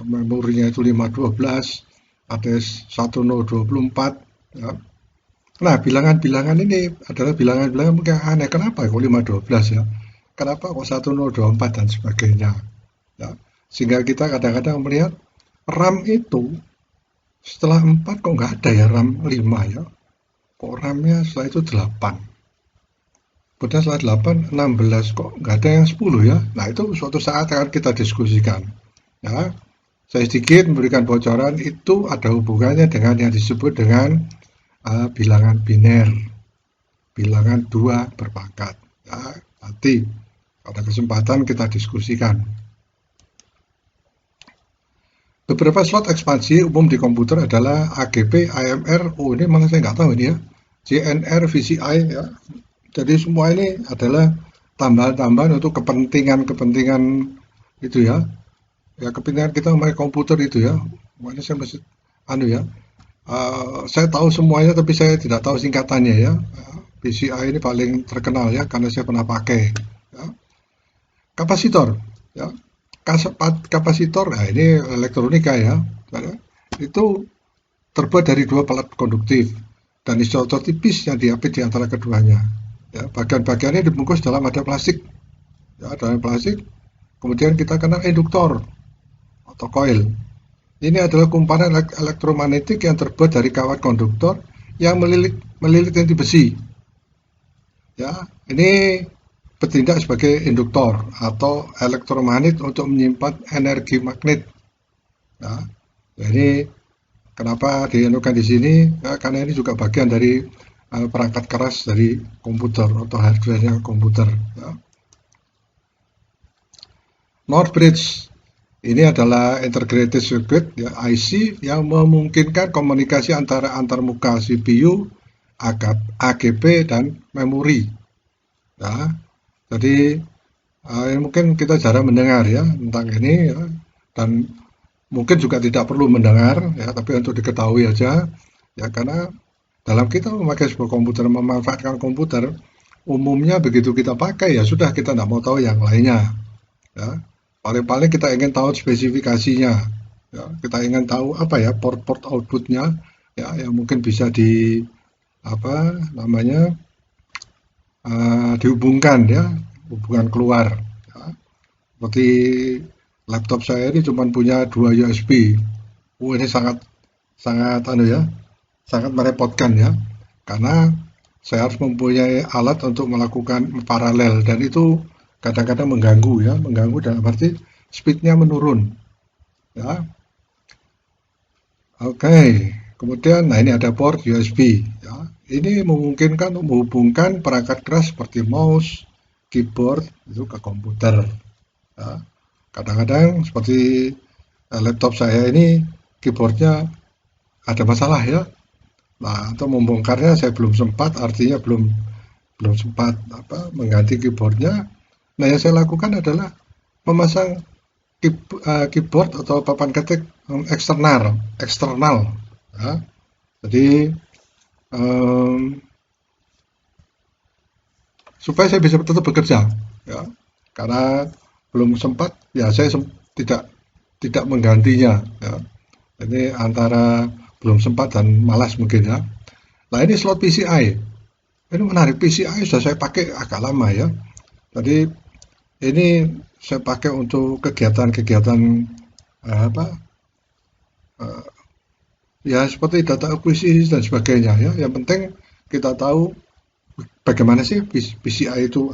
Memorinya itu 512, ada 1024 ya. Nah, bilangan-bilangan ini adalah bilangan-bilangan mungkin aneh. Kenapa kok 512 ya? kenapa kok 1024 dan sebagainya. Ya. Sehingga kita kadang-kadang melihat RAM itu setelah 4 kok nggak ada ya RAM 5 ya. Kok RAM-nya setelah itu 8. Kemudian setelah 8, 16 kok nggak ada yang 10 ya. Nah itu suatu saat akan kita diskusikan. Ya, saya sedikit memberikan bocoran itu ada hubungannya dengan yang disebut dengan bilangan biner, bilangan 2 berpangkat. Ya, nanti pada kesempatan kita diskusikan. Beberapa slot ekspansi umum di komputer adalah AGP, AMR, ini malah saya nggak tahu ini ya, JNR, VCI ya. Jadi semua ini adalah tambahan-tambahan untuk kepentingan-kepentingan itu ya. Ya kepentingan kita memakai komputer itu ya. Makanya saya masih ya. Saya tahu semuanya tapi saya tidak tahu singkatannya ya. VCI ini paling terkenal ya karena saya pernah pakai. Ya. Kapasitor ya. Kapasitor, nah ini elektronika ya, itu terbuat dari 2 pelat konduktif dan isolator tipis yang diapit di antara keduanya. Ya, bagian-bagiannya dibungkus dalam ada plastik, ya, dalam plastik. Kemudian kita kenal induktor atau coil. Ini adalah kumparan elektromagnetik yang terbuat dari kawat konduktor yang melilit inti besi. Ya, ini bertindak sebagai induktor atau elektromagnet untuk menyimpan energi magnet. Nah, jadi kenapa dianukan di sini? Ya, karena ini juga bagian dari perangkat keras dari komputer atau hardware-nya komputer. Ya. NOR bridge ini adalah integrated circuit ya, IC yang memungkinkan komunikasi antara antarmuka CPU, AGP dan memori. Ya. Jadi mungkin kita jarang mendengar ya tentang ini ya, dan mungkin juga tidak perlu mendengar ya, tapi untuk diketahui aja ya, karena dalam kita memakai sebuah komputer, memanfaatkan komputer, umumnya begitu kita pakai ya sudah, kita tidak mau tahu yang lainnya ya. Paling-paling kita ingin tahu spesifikasinya ya, kita ingin tahu apa ya port-port outputnya ya, yang mungkin bisa di apa namanya dihubungkan ya, hubungan keluar ya. Seperti laptop saya ini cuma punya 2 USB. Ini sangat ya, sangat merepotkan ya, karena saya harus mempunyai alat untuk melakukan paralel dan itu kadang-kadang mengganggu dalam arti speednya menurun ya. Oke. Kemudian, nah ini ada port USB ya. Ini memungkinkan untuk menghubungkan perangkat keras seperti mouse, keyboard itu ke komputer. Ya. Kadang-kadang seperti laptop saya ini keyboardnya ada masalah ya. Nah, untuk membongkarnya saya belum sempat, artinya belum sempat mengganti keyboardnya. Nah, yang saya lakukan adalah memasang keyboard atau papan ketik eksternal ya. Jadi supaya saya bisa tetap bekerja ya, karena belum sempat ya, saya tidak menggantinya ya. Ini antara belum sempat dan malas mungkin ya. Nah, ini slot PCI ini menarik. PCI sudah saya pakai agak lama ya, jadi ini saya pakai untuk kegiatan-kegiatan ya seperti data akuisisi dan sebagainya ya. Yang penting kita tahu bagaimana sih PCI itu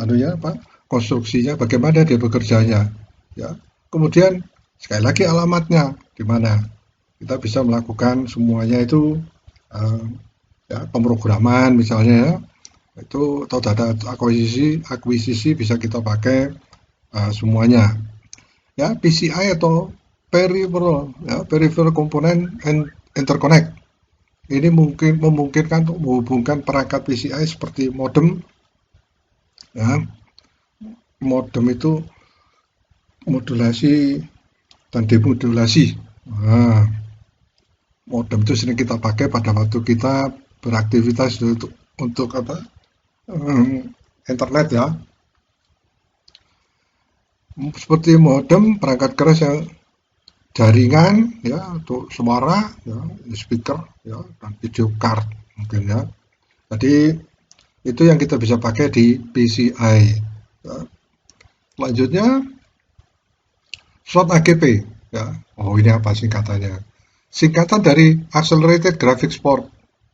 konstruksinya, bagaimana dia bekerjanya ya. Kemudian sekali lagi alamatnya di mana. Kita bisa melakukan semuanya itu ya, pemrograman misalnya ya. Itu atau data akuisisi bisa kita pakai semuanya. Ya, PCI atau peripheral component and interconnect. Ini memungkinkan untuk menghubungkan perangkat PCI seperti modem. Ya. Modem itu modulasi dan demodulasi. Nah, modem itu sering kita pakai pada waktu kita beraktivitas untuk internet ya. Seperti modem, perangkat keras yang jaringan ya, untuk suara ya, speaker ya, dan video card mungkin ya. Jadi itu yang kita bisa pakai di PCI ya. Selanjutnya slot AGP ya. Oh, ini apa singkatannya? Singkatan dari Accelerated Graphics Port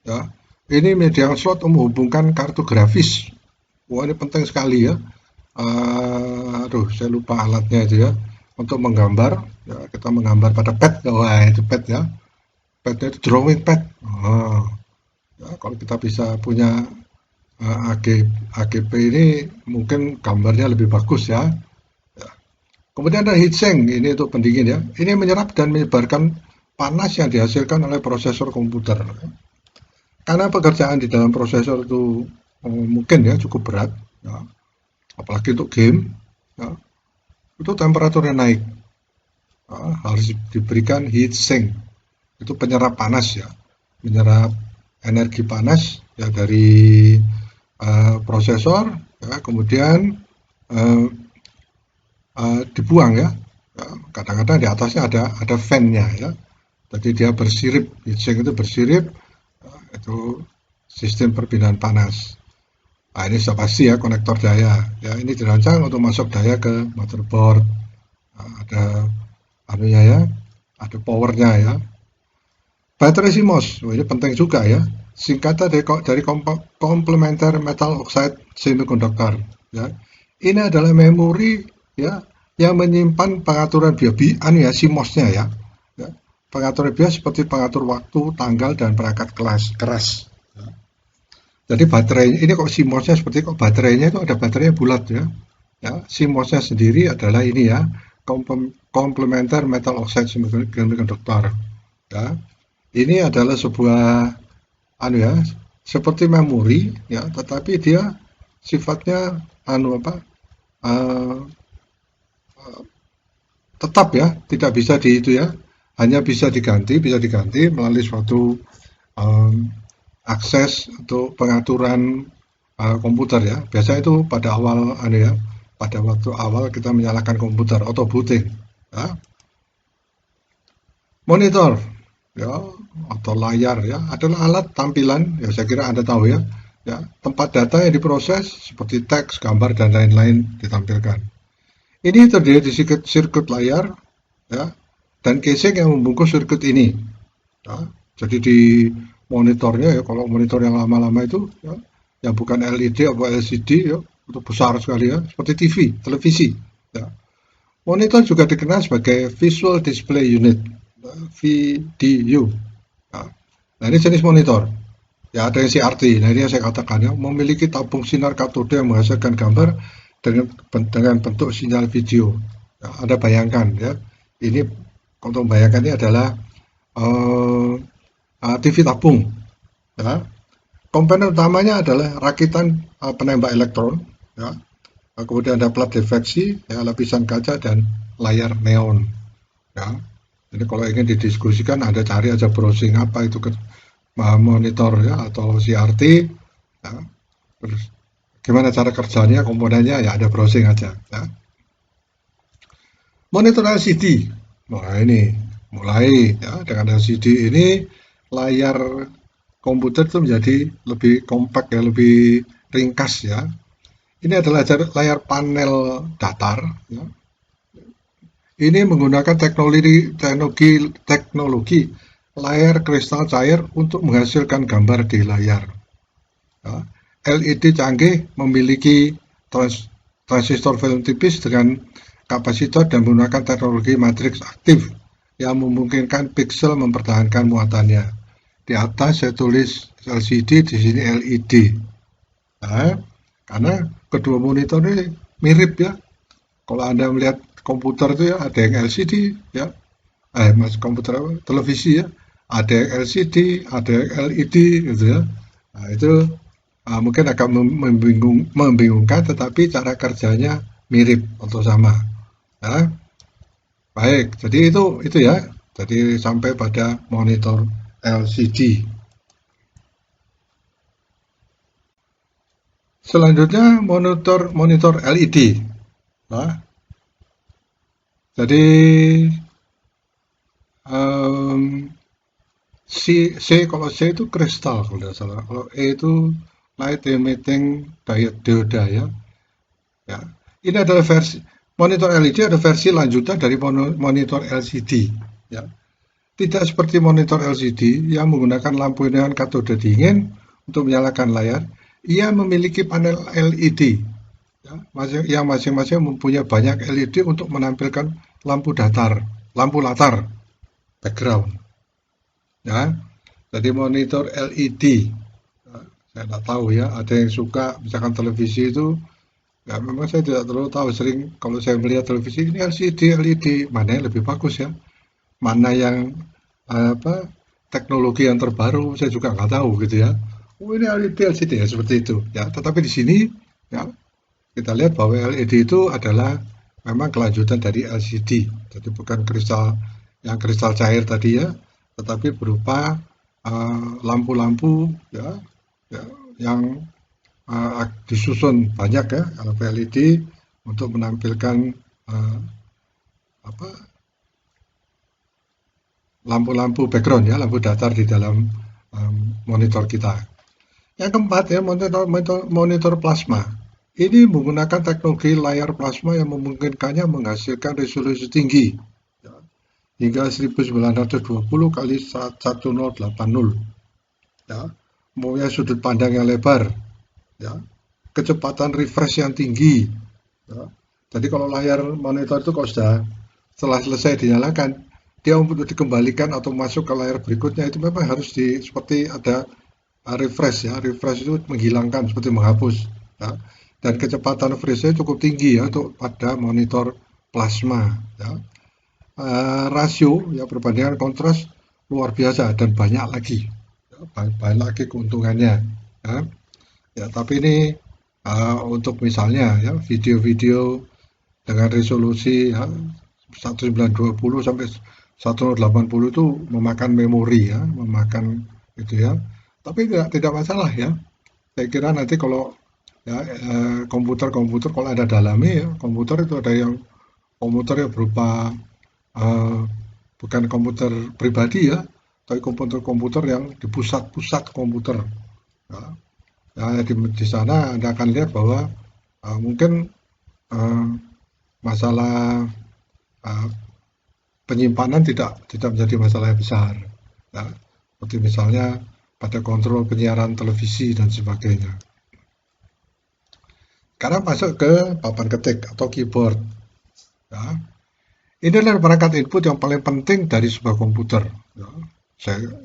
ya. Ini media slot menghubungkan kartu grafis. Wah, ini penting sekali ya. Aduh, saya lupa alatnya itu ya. Untuk menggambar, ya, kita menggambar pada pad. Wah, itu pad ya. Padnya itu drawing pad. Ya, kalau kita bisa punya AGP ini mungkin gambarnya lebih bagus ya. Ya. Kemudian ada heatsink, ini untuk pendingin ya. Ini menyerap dan menyebarkan panas yang dihasilkan oleh prosesor komputer. Karena pekerjaan di dalam prosesor itu mungkin ya cukup berat, ya. Apalagi untuk game, ya, itu temperaturnya naik. Ya, harus diberikan heatsink, itu penyerap panas ya, menyerap energi panas ya dari prosesor, ya, kemudian uh, dibuang ya. Ya, kadang-kadang di atasnya ada fan-nya ya. Jadi dia bersirip, heatsink itu bersirip, itu sistem perpindahan panas. Nah, ini sudah pasti ya konektor daya. Ya, ini dirancang untuk masuk daya ke motherboard. Nah, ada anunya ya, ada powernya ya. Baterai CMOS, oh, ini penting juga ya. Singkatan dari Complementary Metal Oxide Semiconductor. Ya. Ini adalah memori ya yang menyimpan pengaturan anu ya CMOS-nya ya. Ya. Pengaturan bias seperti pengatur waktu, tanggal, dan perangkat keras. Ya. Jadi baterai ini kok CMOS-nya seperti kok baterainya itu ada baterainya bulat ya. Ya, CMOS-nya sendiri adalah ini ya, Complementary Metal Oxide Semiconductor. Ya. Ini adalah sebuah anu ya, seperti memori ya, tetapi dia sifatnya anu apa? Uh, tetap ya, tidak bisa di itu ya, hanya bisa diganti melalui suatu um, akses untuk pengaturan komputer ya. Biasanya itu pada awal anu ya, pada waktu awal kita menyalakan komputer auto booting ya. Monitor ya atau layar ya adalah alat tampilan ya, saya kira Anda tahu ya. Ya, tempat data yang diproses seperti teks, gambar, dan lain-lain ditampilkan. Ini terdiri di sirkuit layar ya, dan casing yang membungkus sirkuit ini. Ya. Jadi di monitornya ya, kalau monitor yang lama-lama itu ya, yang bukan LED atau LCD ya, itu besar sekali ya, seperti TV, televisi. Ya. Monitor juga dikenal sebagai Visual Display Unit, VDU. Nah, ini jenis monitor. Ya, ada yang CRT. Nah, ini yang saya katakan ya, memiliki tabung sinar katode yang menghasilkan gambar dengan bentuk sinyal video. Ya, Anda bayangkan ya, ini untuk membayangkan ini adalah TV tabung. Ya. Komponen utamanya adalah rakitan penembak elektron. Ya. Kemudian ada plat defeksi, ya, lapisan kaca, dan layar neon. Ya. Jadi kalau ingin didiskusikan, Anda cari aja browsing apa itu monitor ya atau CRT. Ya. Terus gimana cara kerjanya, komponennya ya ada browsing aja. Ya. Monitor LCD. Nah ini mulai ya dengan LCD ini layar komputer itu menjadi lebih kompak ya, lebih ringkas ya. Ini adalah layar panel datar. Ya. Ini menggunakan teknologi layar kristal cair untuk menghasilkan gambar di layar. Ya. LED canggih memiliki transistor film tipis dengan kapasitor dan menggunakan teknologi matriks aktif yang memungkinkan piksel mempertahankan muatannya. Di atas saya tulis LCD, di sini LED. Nah, karena kedua monitor ini mirip ya. Kalau Anda melihat komputer itu ya ada yang LCD ya, komputer televisi ya, ada yang LCD, ada yang LED gitu ya. Nah, itu mungkin agak membingungkan, tetapi cara kerjanya mirip atau sama. Ya. Baik, jadi itu ya. Jadi sampai pada monitor LCD. Selanjutnya monitor LED. Nah, jadi kalau C itu kristal kalau tidak salah. Kalau E itu light emitting diode ya. Ya. Ini adalah versi monitor LED, ada versi lanjutan dari monitor LCD. Ya. Tidak seperti monitor LCD yang menggunakan lampu neon katode dingin untuk menyalakan layar. Ia memiliki panel LED, ya, yang masing-masing mempunyai banyak LED untuk menampilkan lampu datar, lampu latar, background. Ya, jadi monitor LED. Ya, saya tidak tahu ya, ada yang suka misalkan televisi itu. Ya, memang saya tidak terlalu tahu. Sering kalau saya melihat televisi ini LCD, LED, mana yang lebih bagus ya? Mana yang apa teknologi yang terbaru? Saya juga nggak tahu gitu ya. Oh ini LED, LCD ya seperti itu. Ya, tetapi di sini ya kita lihat bahwa LED itu adalah memang kelanjutan dari LCD. Jadi bukan kristal cair tadi ya, tetapi berupa lampu-lampu ya, ya yang disusun banyak ya LED untuk menampilkan uh, apa lampu-lampu background ya, lampu datar di dalam monitor kita. Yang keempat ya, monitor plasma. Ini menggunakan teknologi layar plasma yang memungkinkannya menghasilkan resolusi tinggi ya, hingga 1920 kali 1080 ya, mempunyai sudut pandang yang lebar ya, kecepatan refresh yang tinggi ya. Jadi kalau layar monitor itu kalau setelah selesai dinyalakan, dia untuk dikembalikan atau masuk ke layar berikutnya itu memang harus seperti ada refresh ya. Refresh itu menghilangkan seperti menghapus ya. Dan kecepatan refreshnya cukup tinggi ya untuk pada monitor plasma ya. Rasio ya perbandingan kontras luar biasa dan banyak lagi ya, banyak lagi keuntungannya ya. Ya, tapi ini untuk misalnya ya video-video dengan resolusi ya, 1920 sampai 1080 itu memakan memori ya, memakan itu ya. Tapi tidak masalah ya. Saya kira nanti kalau ya komputer-komputer kalau ada dalamnya ya, komputer itu ada yang komputer yang berupa eh, bukan komputer pribadi ya, tapi komputer-komputer yang di pusat-pusat komputer. Ya. Nah, di sana Anda akan lihat bahwa mungkin uh, masalah uh, penyimpanan tidak menjadi masalah yang besar. Ya. Seperti misalnya pada kontrol penyiaran televisi dan sebagainya. Sekarang masuk ke papan ketik atau keyboard. Ya. Ini adalah perangkat input yang paling penting dari sebuah komputer. Ya.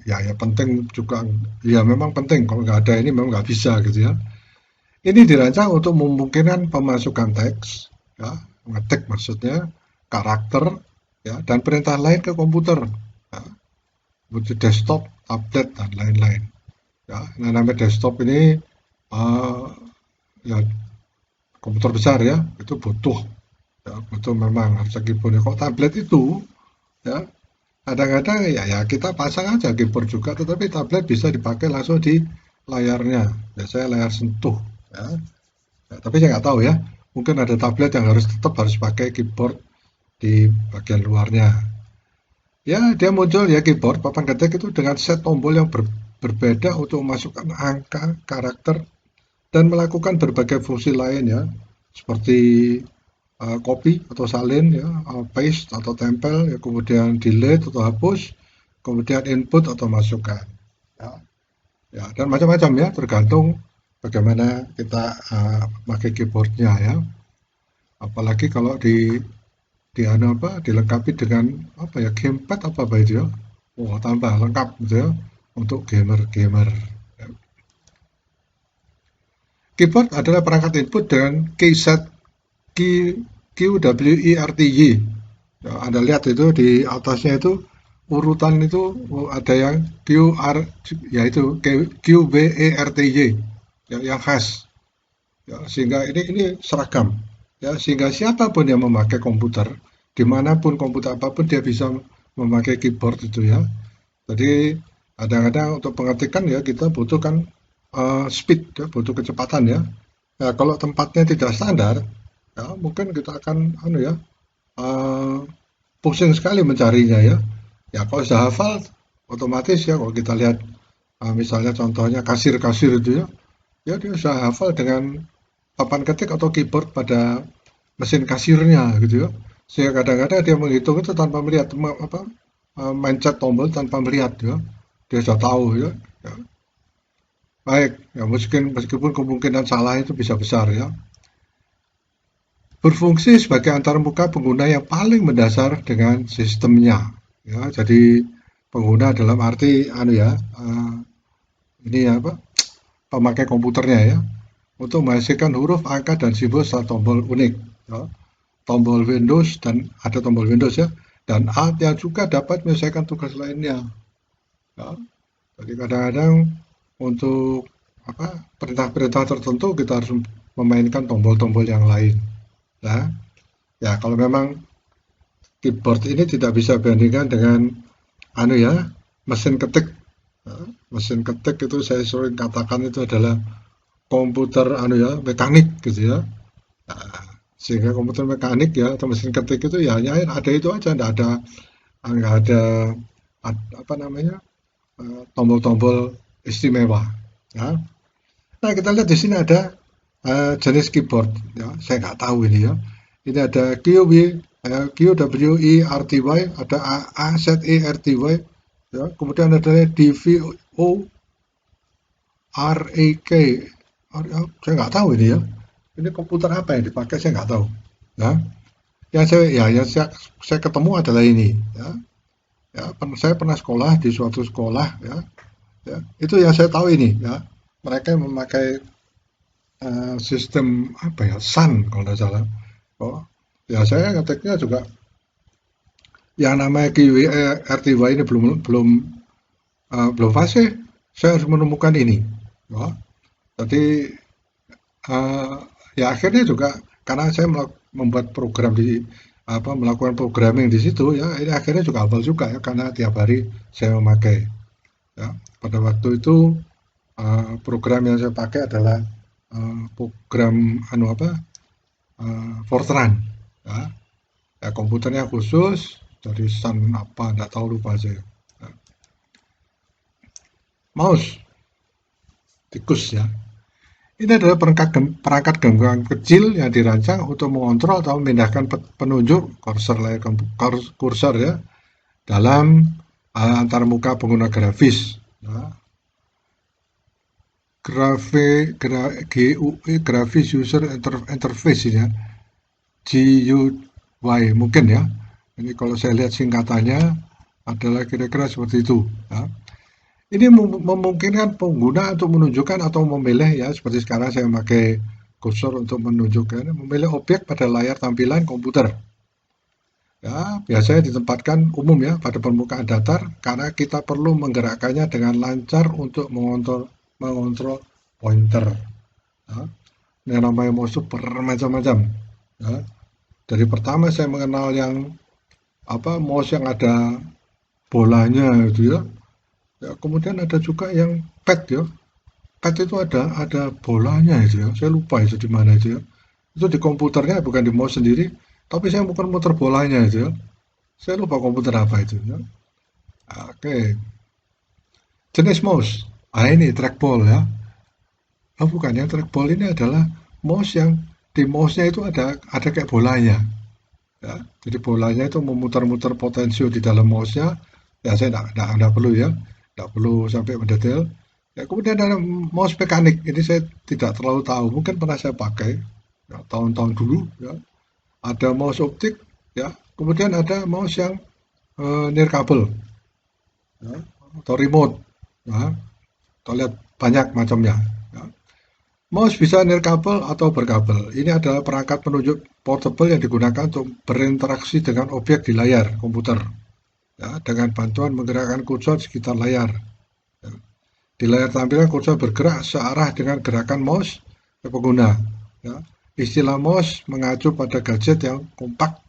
Ya penting juga, ya memang penting. Kalau nggak ada ini memang nggak bisa gitu ya. Ini dirancang untuk memungkinkan pemasukan teks, ya, ngetik maksudnya, karakter, ya, dan perintah lain ke komputer, ya, seperti desktop, tablet, dan lain-lain. Ya, nah, namanya desktop ini, ya komputer besar ya, itu butuh, ya, butuh memang harus keyboardnya. Kalau tablet itu, ya kadang-kadang ya kita pasang aja keyboard juga, tetapi tablet bisa dipakai langsung di layarnya. Biasanya layar sentuh, ya. Ya, tapi saya nggak tahu ya, mungkin ada tablet yang tetap harus pakai keyboard di bagian luarnya. Ya, dia muncul ya keyboard papan ketik itu dengan set tombol yang berbeda untuk memasukkan angka, karakter, dan melakukan berbagai fungsi lain ya, seperti copy atau salin ya, paste atau tempel, ya, kemudian delete atau hapus, kemudian input atau masukkan. Ya, ya dan macam-macam ya, tergantung bagaimana kita pakai keyboardnya ya. Apalagi kalau dilengkapi dengan apa ya gamepad apa itu ya. Wah, tambah lengkap gitu ya untuk gamer-gamer. Ya. Keyboard adalah perangkat input dengan keyset QWERTY. Ya, Anda lihat itu di atasnya itu urutan itu ada yang QR yaitu QWERTY ya, yang khas. Ya, sehingga ini seragam. Ya, sehingga siapapun yang memakai komputer, dimanapun komputer apapun dia bisa memakai keyboard itu ya. Jadi kadang-kadang untuk pengetikan ya kita butuhkan speed, ya, butuh kecepatan ya. Ya, kalau tempatnya tidak standar, ya mungkin kita akan pusing sekali mencarinya ya. Ya kalau sudah hafal, otomatis ya kalau kita lihat misalnya contohnya kasir-kasir itu ya, ya dia sudah hafal dengan papan ketik atau keyboard pada mesin kasirnya gitu ya. Sehingga kadang-kadang dia menghitung itu tanpa melihat mencet tombol tanpa melihat ya. Dia sudah tahu ya. Ya. Baik, ya meskipun kemungkinan salah itu bisa besar ya. Berfungsi sebagai antarmuka pengguna yang paling mendasar dengan sistemnya. Ya, jadi pengguna dalam arti ini apa? Pemakai komputernya ya, untuk menghasilkan huruf, angka, dan simbol setelah tombol unik. Ya. Tombol Windows dan ada tombol Windows ya, dan Alt yang juga dapat menyelesaikan tugas lainnya. Ya. Jadi kadang-kadang untuk perintah-perintah tertentu kita harus memainkan tombol-tombol yang lain. Ya, ya kalau memang keyboard ini tidak bisa bandingkan dengan mesin ketik. Ya, mesin ketik itu saya sering katakan itu adalah komputer mekanik gitu ya. Nah, sehingga komputer mekanik ya atau mesin ketik itu ya hanya ada itu aja, nggak ada apa namanya tombol-tombol istimewa. Ya. Nah kita lihat di sini ada jenis keyboard. Ya, saya nggak tahu ini ya. Ini ada QWERTY, ada AZERTY, ya. Kemudian ada DVORAK. Saya nggak tahu ini ya. Ini komputer apa yang dipakai saya nggak tahu. Ya, yang saya ketemu adalah ini. Ya, ya saya pernah sekolah di suatu sekolah ya. Ya, itu yang saya tahu ini ya. Mereka memakai sistem apa ya, Sun kalau tidak salah. Oh, ya saya ngetiknya juga yang namanya QWERTY ini belum fase. Saya harus menemukan ini. Ya, jadi ya akhirnya juga karena saya membuat program melakukan programming di situ ya, ini akhirnya juga hafal juga ya karena tiap hari saya memakai. Ya, pada waktu itu program yang saya pakai adalah program Fortran. Ya. Ya, komputernya khusus dari Sun apa nggak tahu, lupa saya. Ya. Mouse tikus ya. Ini adalah perangkat genggaman kecil yang dirancang untuk mengontrol atau memindahkan penunjuk kursor ya dalam antarmuka pengguna grafis. Ya. Graphics User Interface ya, GUI mungkin ya. Ini kalau saya lihat singkatannya adalah kira-kira seperti itu. Ya. Ini memungkinkan pengguna untuk menunjukkan atau memilih ya, seperti sekarang saya memakai kursor untuk menunjukkan, memilih objek pada layar tampilan komputer. Ya, biasanya ditempatkan umum ya pada permukaan datar karena kita perlu menggerakkannya dengan lancar untuk mengontrol pointer. Ya. Yang namanya mouse itu bermacam-macam. Ya. Dari pertama saya mengenal yang mouse yang ada bolanya itu ya. Ya, kemudian ada juga yang pad ya. Pad itu ada bolanya itu ya. Saya lupa itu di mana itu ya. Itu di komputernya bukan di mouse sendiri, tapi saya bukan muter bolanya itu ya. Saya lupa komputer apa itu ya. Oke. Jenis mouse. Ini trackball ya. Oh bukan, yang trackball ini adalah mouse yang di mouse-nya itu ada kayak bolanya. Ya. Jadi bolanya itu memutar-mutar potensio di dalam mouse-nya. Ya saya tidak perlu ya. Tidak perlu sampai mendetail. Ya, kemudian ada mouse mekanik. Ini saya tidak terlalu tahu. Mungkin pernah saya pakai ya, tahun-tahun dulu. Ya. Ada mouse optik. Ya. Kemudian ada mouse yang nirkabel ya, atau remote. Ya. Kita lihat banyak macamnya. Ya. Mouse bisa nirkabel atau berkabel. Ini adalah perangkat penunjuk portable yang digunakan untuk berinteraksi dengan objek di layar komputer. Ya, dengan bantuan menggerakkan kursor di sekitar layar. Ya. Di layar tampilan kursor bergerak searah dengan gerakan mouse ke pengguna. Ya. Istilah mouse mengacu pada gadget yang kompak,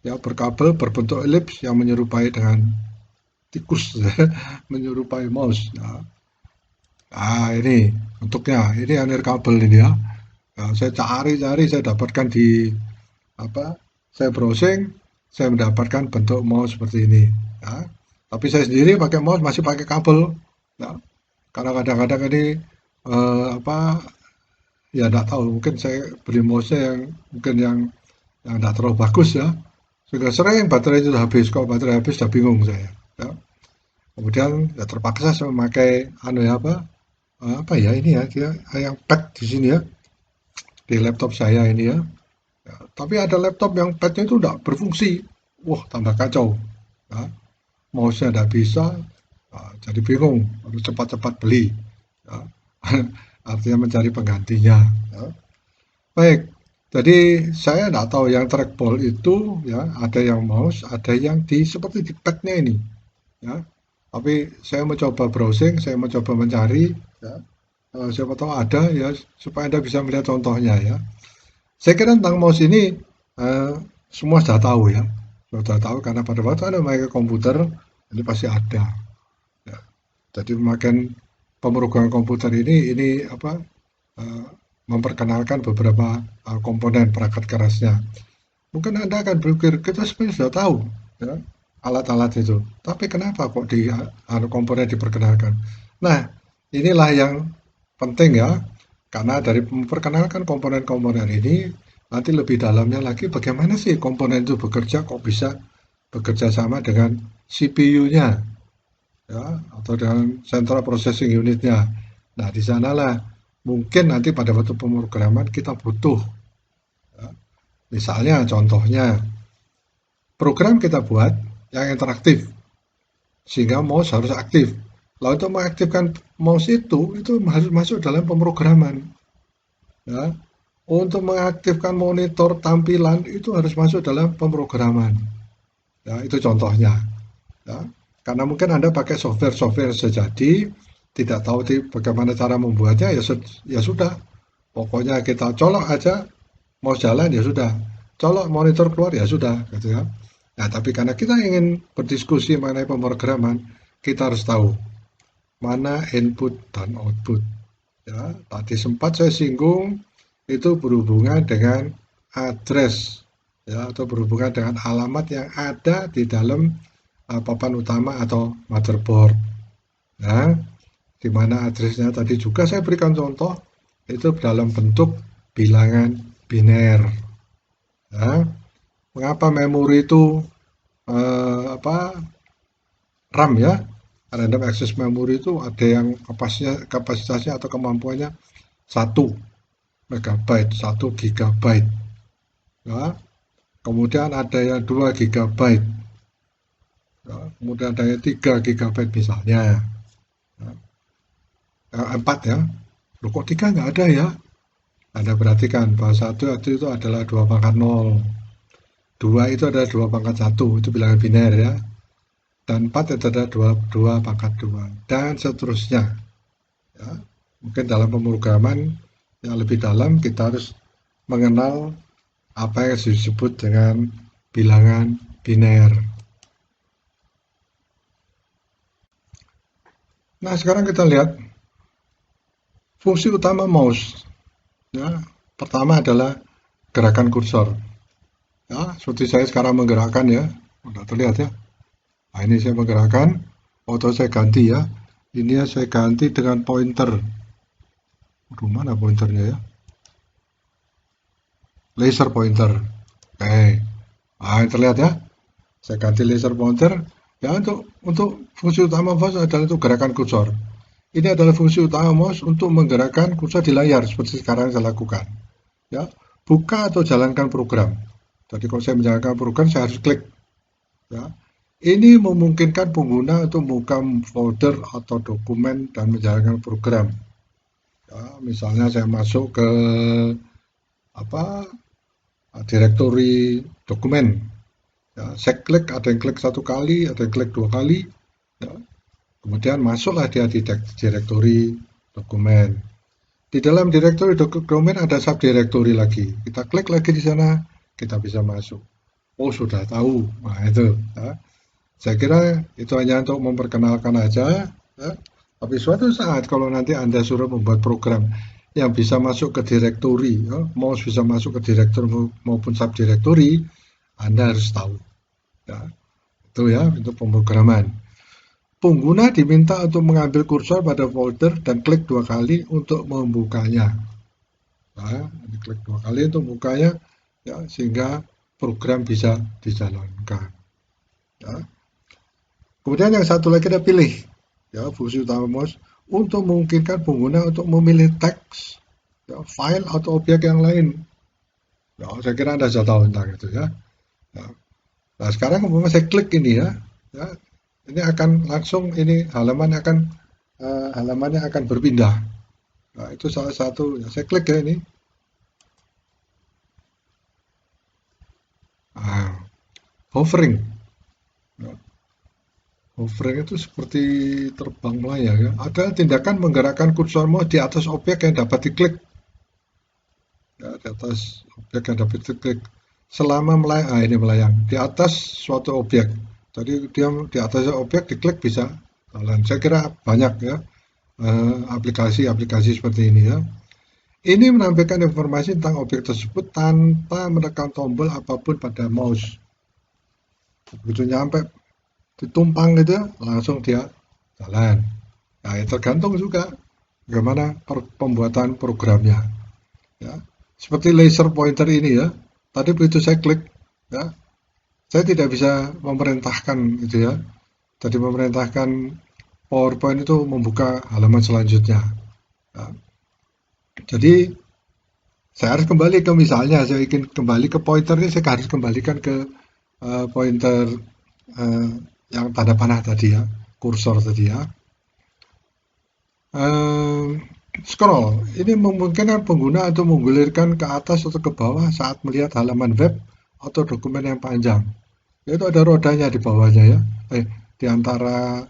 ya, berkabel berbentuk elips yang menyerupai dengan tikus, menyerupai mouse. Ya. Ini bentuknya, ini nirkabel ini ya. Nah, saya cari-cari, saya dapatkan di saya browsing, saya mendapatkan bentuk mouse seperti ini. Ya. Tapi saya sendiri pakai mouse masih pakai kabel. Ya. Karena kadang-kadang ini ya tidak tahu, mungkin saya beli mouse yang mungkin yang yang tidak terlalu bagus ya, sehingga sering baterai itu habis. Kalau baterai habis sudah bingung saya ya. Kemudian ya terpaksa saya memakai anu ya, apa ya ini ya, dia yang pad di sini ya, di laptop saya ini ya. Ya, tapi ada laptop yang padnya itu tidak berfungsi, wah tambah kacau ya. Mouse-nya tidak bisa, jadi bingung, harus cepat-cepat beli ya. Artinya mencari penggantinya ya. Baik, jadi saya tidak tahu yang trackball itu ya, ada yang mouse, ada yang di seperti di padnya ini ya. Tapi saya mencoba browsing, saya mencoba mencari ya. Siapa tahu ada ya, supaya Anda bisa melihat contohnya ya. Saya kira tentang mouse ini semua sudah tahu ya, sudah tahu karena pada waktu Anda memakai komputer ini pasti ada ya. Jadi pemakaian pemrograman komputer ini apa, memperkenalkan beberapa komponen perangkat kerasnya. Mungkin Anda akan berpikir kita sebenarnya sudah tahu ya, alat-alat itu, tapi kenapa kok di komponen diperkenalkan? Nah, inilah yang penting ya, karena dari memperkenalkan komponen-komponen ini, nanti lebih dalamnya lagi bagaimana sih komponen itu bekerja, kok bisa bekerja sama dengan CPU-nya ya, atau dengan Central Processing Unit-nya. Nah, di sanalah mungkin nanti pada waktu pemrograman kita butuh ya. Misalnya contohnya program kita buat yang interaktif sehingga mouse harus aktif. Lalu untuk mengaktifkan mouse itu harus masuk dalam pemrograman ya. Untuk mengaktifkan monitor tampilan itu harus masuk dalam pemrograman ya, itu contohnya ya. Karena mungkin Anda pakai software sejadi, tidak tahu bagaimana cara membuatnya, ya sudah, pokoknya kita colok aja, mau jalan ya sudah, colok monitor keluar ya sudah gitu ya. Nah, tapi karena kita ingin berdiskusi mengenai pemrograman, kita harus tahu mana input dan output ya. Tadi sempat saya singgung itu berhubungan dengan address ya, atau berhubungan dengan alamat yang ada di dalam papan utama atau motherboard ya, di mana addressnya tadi juga saya berikan contoh itu dalam bentuk bilangan biner ya. Mengapa memori itu RAM ya, random access memory itu ada yang kapasitasnya atau kemampuannya 1 megabyte, 1 gigabyte ya. Kemudian ada yang 2 gigabyte ya. Kemudian ada yang 3 gigabyte misalnya ya. 4 ya. Loh kok 3 nggak ada ya? Anda perhatikan bahwa 1 itu adalah 2 pangkat 0, 2 itu adalah 2 pangkat 1, itu bilangan biner ya, dan 4 itu adalah 2 pangkat 2, dan seterusnya ya. Mungkin dalam pemrograman yang lebih dalam kita harus mengenal apa yang disebut dengan bilangan biner. Nah, sekarang kita lihat fungsi utama mouse ya. Pertama adalah gerakan kursor ya, seperti saya sekarang menggerakkan ya, sudah terlihat ya. Nah, ini saya menggerakkan, atau saya ganti ya, ini ya saya ganti dengan pointer. Aduh, mana pointernya ya, laser pointer. Oke, nah terlihat ya, saya ganti laser pointer ya. Untuk fungsi utama mouse adalah untuk gerakan kursor. Ini adalah fungsi utama mouse untuk menggerakkan kursor di layar seperti sekarang saya lakukan ya. Buka atau jalankan program. Jadi kalau saya menjalankan program saya harus klik ya. Ini memungkinkan pengguna untuk membuka folder atau dokumen dan menjalankan program ya. Misalnya saya masuk ke direktori dokumen ya, saya klik, ada yang klik 1 kali, ada yang klik 2 kali ya. Kemudian masuklah dia di direktori dokumen. Di dalam direktori dokumen ada subdirektori lagi. Kita klik lagi di sana, kita bisa masuk. Oh, sudah tahu. Nah, itu ya. Saya kira itu hanya untuk memperkenalkan aja ya. Tapi suatu saat kalau nanti Anda suruh membuat program yang bisa masuk ke direktori ya, mouse bisa masuk ke direktori maupun subdirektori, Anda harus tahu ya. Itu ya untuk pemrograman. Pengguna diminta untuk mengambil kursor pada folder dan klik 2 kali untuk membukanya. Nah, klik 2 kali untuk membukanya ya, sehingga program bisa dijalankan. Ya. Kemudian yang satu lagi kita pilih, ya, fungsi utama mouse untuk memungkinkan pengguna untuk memilih teks, ya, file atau objek yang lain. Ya, saya kira Anda sudah tahu tentang itu ya. Ya. Nah sekarang umpamanya saya klik ini ya, ya, ini akan langsung ini halamannya akan berpindah. Nah, itu salah satu. Ya, saya klik ya ini. Nah, hovering. Ya, hovering itu seperti terbang melayang ya. Ada tindakan menggerakkan kursor mouse di atas objek yang dapat diklik. Ya, di atas objek yang dapat diklik. Selama melayang, ini melayang di atas suatu objek. Jadi dia di atas objek diklik bisa jalan. Saya kira banyak ya aplikasi-aplikasi seperti ini ya. Ini menampilkan informasi tentang objek tersebut tanpa menekan tombol apapun pada mouse. Begitu nyampe ditumpang gitu langsung dia jalan. Nah, ya tergantung juga bagaimana pembuatan programnya. Ya. Seperti laser pointer ini ya. Tadi begitu saya klik, ya, saya tidak bisa memerintahkan gitu ya. Jadi memerintahkan PowerPoint itu membuka halaman selanjutnya. Ya. Jadi saya harus kembali ke misalnya saya ingin kembali ke pointer ini, saya harus kembalikan ke pointer yang tanda panah tadi ya, kursor tadi ya. Scroll ini memungkinkan pengguna untuk menggulirkan ke atas atau ke bawah saat melihat halaman web atau dokumen yang panjang. Itu ada rodanya di bawahnya ya, di antara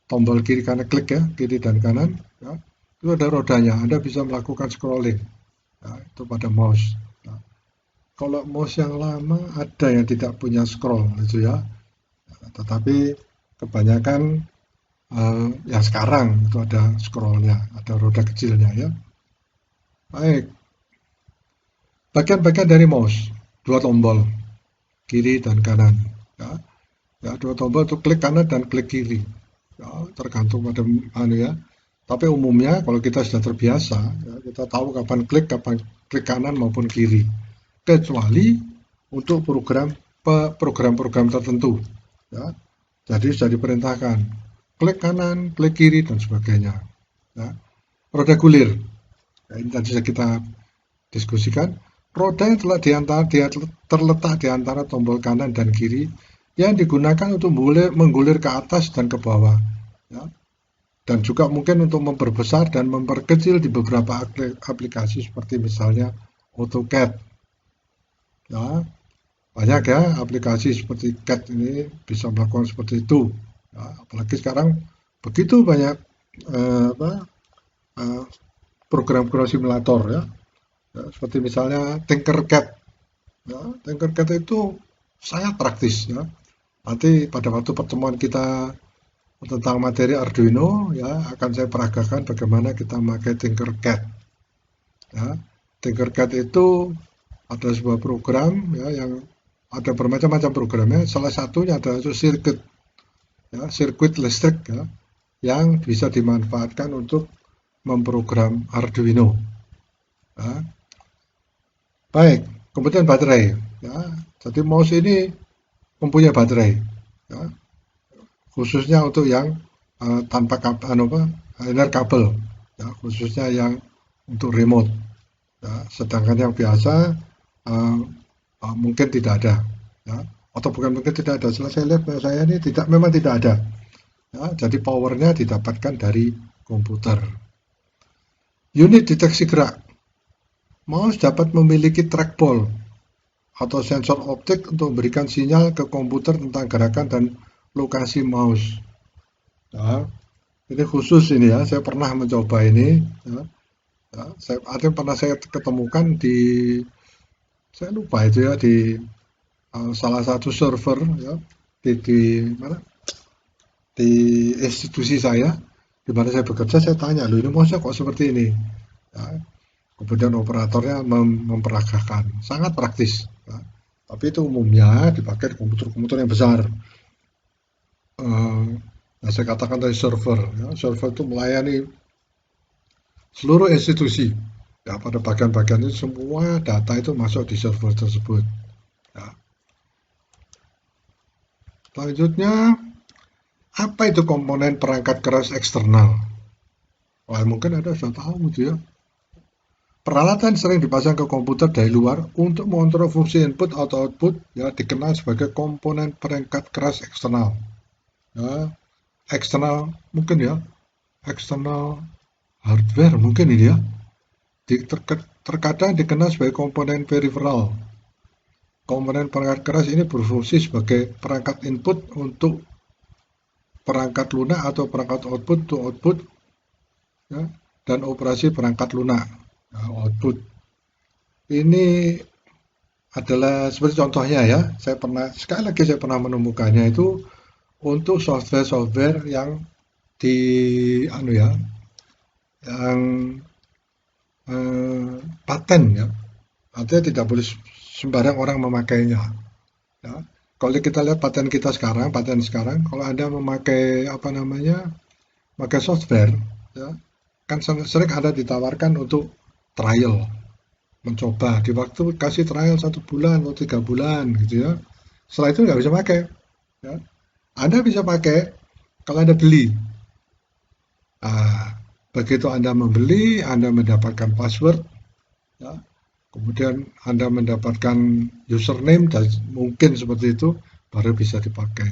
tombol kiri kanan klik ya, kiri dan kanan ya, itu ada rodanya. Anda bisa melakukan scrolling. Nah, itu pada mouse. Nah, kalau mouse yang lama ada yang tidak punya scroll itu ya, tetapi kebanyakan yang sekarang itu ada scrollnya, ada roda kecilnya ya. Baik, bagian-bagian dari mouse, dua tombol kiri dan kanan. Ya, ya dua tombol untuk klik kanan dan klik kiri. Ya, tergantung pada ya. Tapi umumnya kalau kita sudah terbiasa, ya, kita tahu kapan klik kanan maupun kiri. Kecuali untuk program-program tertentu. Ya. Jadi sudah diperintahkan klik kanan, klik kiri dan sebagainya. Ya. Roda gulir. Ya, ini tadi sudah kita diskusikan. Roda yang terletak di antara tombol kanan dan kiri yang digunakan untuk menggulir ke atas dan ke bawah. Ya. Dan juga mungkin untuk memperbesar dan memperkecil di beberapa aplikasi seperti misalnya AutoCAD. Ya, banyak ya aplikasi seperti CAD ini bisa melakukan seperti itu. Ya, apalagi sekarang begitu banyak program-program simulator ya. Ya, seperti misalnya Tinkercad. Ya, Tinkercad itu sangat praktis ya. Nanti pada waktu pertemuan kita tentang materi Arduino ya akan saya peragakan bagaimana kita memakai Tinkercad. Ya, Tinkercad itu ada sebuah program ya yang ada bermacam-macam programnya. Salah satunya adalah sirkuit, ya, sirkuit listrik ya, yang bisa dimanfaatkan untuk memprogram Arduino. Ya. Baik, kemudian baterai. Ya, jadi mouse ini mempunyai baterai, ya, khususnya untuk yang tanpa kabel, ya, khususnya yang untuk remote. Ya, sedangkan yang biasa mungkin tidak ada, ya, atau bukan mungkin tidak ada. Setelah saya lihat saya ini memang tidak ada. Ya, jadi powernya didapatkan dari komputer. Unit deteksi gerak. Mouse dapat memiliki trackball atau sensor optik untuk memberikan sinyal ke komputer tentang gerakan dan lokasi mouse. Nah, ini khusus ini ya, saya pernah mencoba ini. Ya. Ya, pernah saya ketemukan saya lupa itu ya di salah satu server ya di mana di institusi saya di mana saya bekerja. Saya tanya, loh ini mouse kok seperti ini? Ya, kemudian operatornya memperagakan, sangat praktis. Ya. Tapi itu umumnya dipakai di komputer-komputer yang besar. Nah, saya katakan tadi server. Ya. Server itu melayani seluruh institusi. Ya, pada bagian-bagian itu semua data itu masuk di server tersebut. Ya. Selanjutnya, apa itu komponen perangkat keras eksternal? Wah, mungkin Anda sudah tahu gitu ya. Peralatan sering dipasang ke komputer dari luar untuk mengontrol fungsi input atau output, ya, dikenal sebagai komponen perangkat keras eksternal. Ya, eksternal mungkin ya, eksternal hardware mungkin ini ya. Terkadang dikenal sebagai komponen peripheral. Komponen perangkat keras ini berfungsi sebagai perangkat input untuk perangkat lunak atau perangkat output to output, ya, dan operasi perangkat lunak, ya, output. Ini adalah seperti contohnya ya, saya pernah menemukannya itu untuk software-software yang di anu ya, yang paten ya, artinya tidak boleh sembarang orang memakainya. Ya. Kalau kita lihat paten sekarang, kalau Anda memakai apa namanya, pakai software, ya, kan sering ada ditawarkan untuk trial, mencoba di waktu kasih trial 1 bulan atau 3 bulan gitu ya. Setelah itu nggak bisa pakai. Ya. Anda bisa pakai kalau Anda beli. Nah, begitu Anda membeli, Anda mendapatkan password, ya, kemudian Anda mendapatkan username dan mungkin seperti itu, baru bisa dipakai.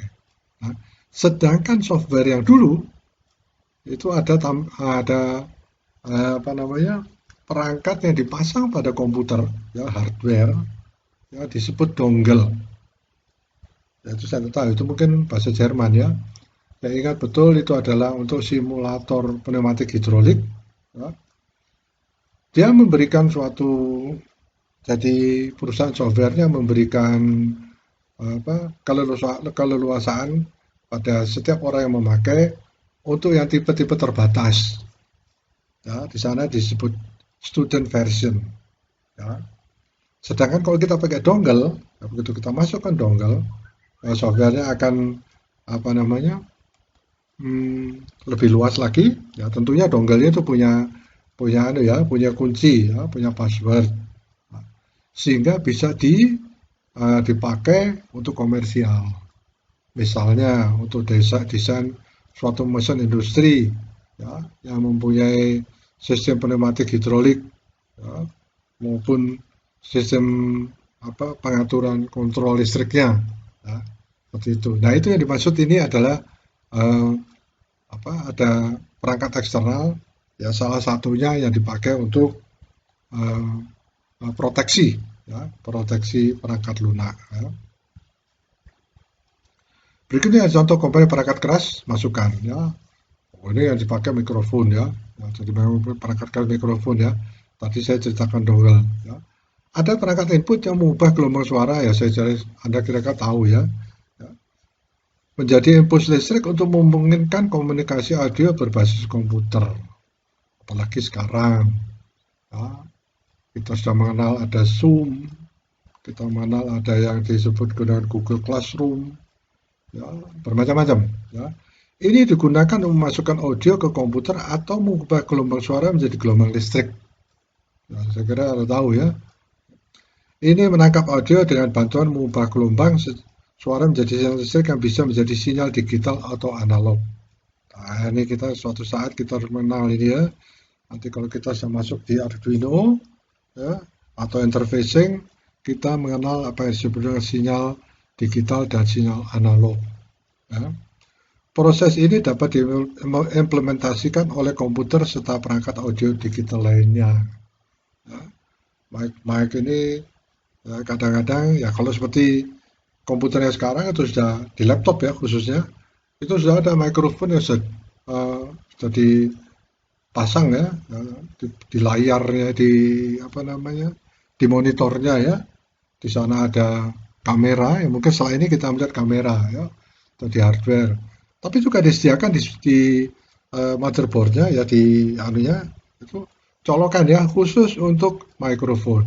Nah, sedangkan software yang dulu itu ada apa namanya, perangkat yang dipasang pada komputer, ya, hardware, ya, disebut dongle. Ya, itu saya tahu itu mungkin bahasa Jerman ya. Saya ingat betul itu adalah untuk simulator pneumatik hidrolik. Ya. Dia memberikan suatu, jadi perusahaan softwarenya memberikan apa, keleluasaan pada setiap orang yang memakai untuk yang tipe-tipe terbatas. Ya, di sana disebut student version. Ya. Sedangkan kalau kita pakai dongle, ya, begitu kita masukkan dongle, ya, softwarenya akan apa namanya, lebih luas lagi. Ya, tentunya dongle itu punya punya anu ya, punya kunci ya, punya password. Nah, sehingga bisa dipakai untuk komersial. Misalnya untuk desain suatu mesin industri, ya, yang mempunyai sistem pneumatik hidrolik, ya, maupun sistem apa, pengaturan kontrol listriknya, ya, seperti itu. Nah, itu yang dimaksud ini adalah eh, apa, ada perangkat eksternal, ya, salah satunya yang dipakai untuk eh, proteksi, ya, proteksi perangkat lunak. Ya. Berikutnya contoh komponen perangkat keras masukan. Ya. Oh, ini yang dipakai mikrofon ya. Ya, jadi perangkat keras mikrofon ya. Tadi saya ceritakan dongle. Ya. Ada perangkat input yang mengubah gelombang suara ya. Saya cari, Anda kira-kira tahu ya. Ya. Menjadi impuls listrik untuk memungkinkan komunikasi audio berbasis komputer. Apalagi sekarang. Ya. Kita sudah mengenal ada Zoom. Kita mengenal ada yang disebut dengan Google Classroom. Ya, bermacam-macam. Ya. Ini digunakan untuk memasukkan audio ke komputer atau mengubah gelombang suara menjadi gelombang listrik. Ya, saya kira Anda tahu ya. Ini menangkap audio dengan bantuan mengubah gelombang suara menjadi sinyal listrik yang bisa menjadi sinyal digital atau analog. Nah, ini kita suatu saat kita harus mengenal ini ya. Nanti kalau kita sudah masuk di Arduino, ya, atau interfacing, kita mengenal apa yang disebut dengan sinyal digital dan sinyal analog. Ya. Proses ini dapat diimplementasikan oleh komputer serta perangkat audio digital lainnya. Ya. Mic ini ya, kadang-kadang ya kalau seperti komputernya sekarang itu sudah di laptop ya khususnya, itu sudah ada mikrofon yang sudah dipasang ya, di layarnya, di apa namanya, di monitornya ya. Di sana ada kamera, ya mungkin setelah ini kita melihat kamera ya, atau di hardware. Tapi juga disediakan di motherboardnya ya, di anunya itu colokan ya khusus untuk mikrofon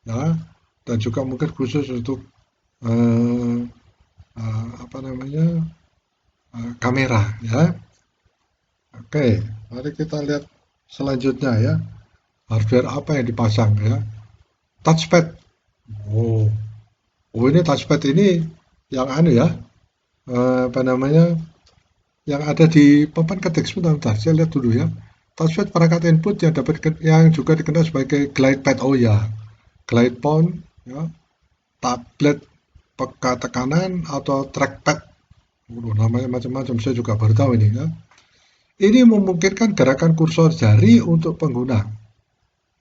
ya, dan juga mungkin khusus untuk eh, apa namanya, kamera ya. Oke, mari kita lihat selanjutnya ya, hardware apa yang dipasang ya. Touchpad. Oh, oh, ini touchpad ini yang anu ya, apa namanya, yang ada di papan ketik. Sebentar, saya lihat dulu ya. Touchpad perangkat input yang yang juga dikenal sebagai GlidePad. Oh ya, GlidePhone, ya, tablet peka tekanan atau trackpad. Namanya macam-macam, saya juga baru tahu ini ya. Ini memungkinkan gerakan kursor jari untuk pengguna.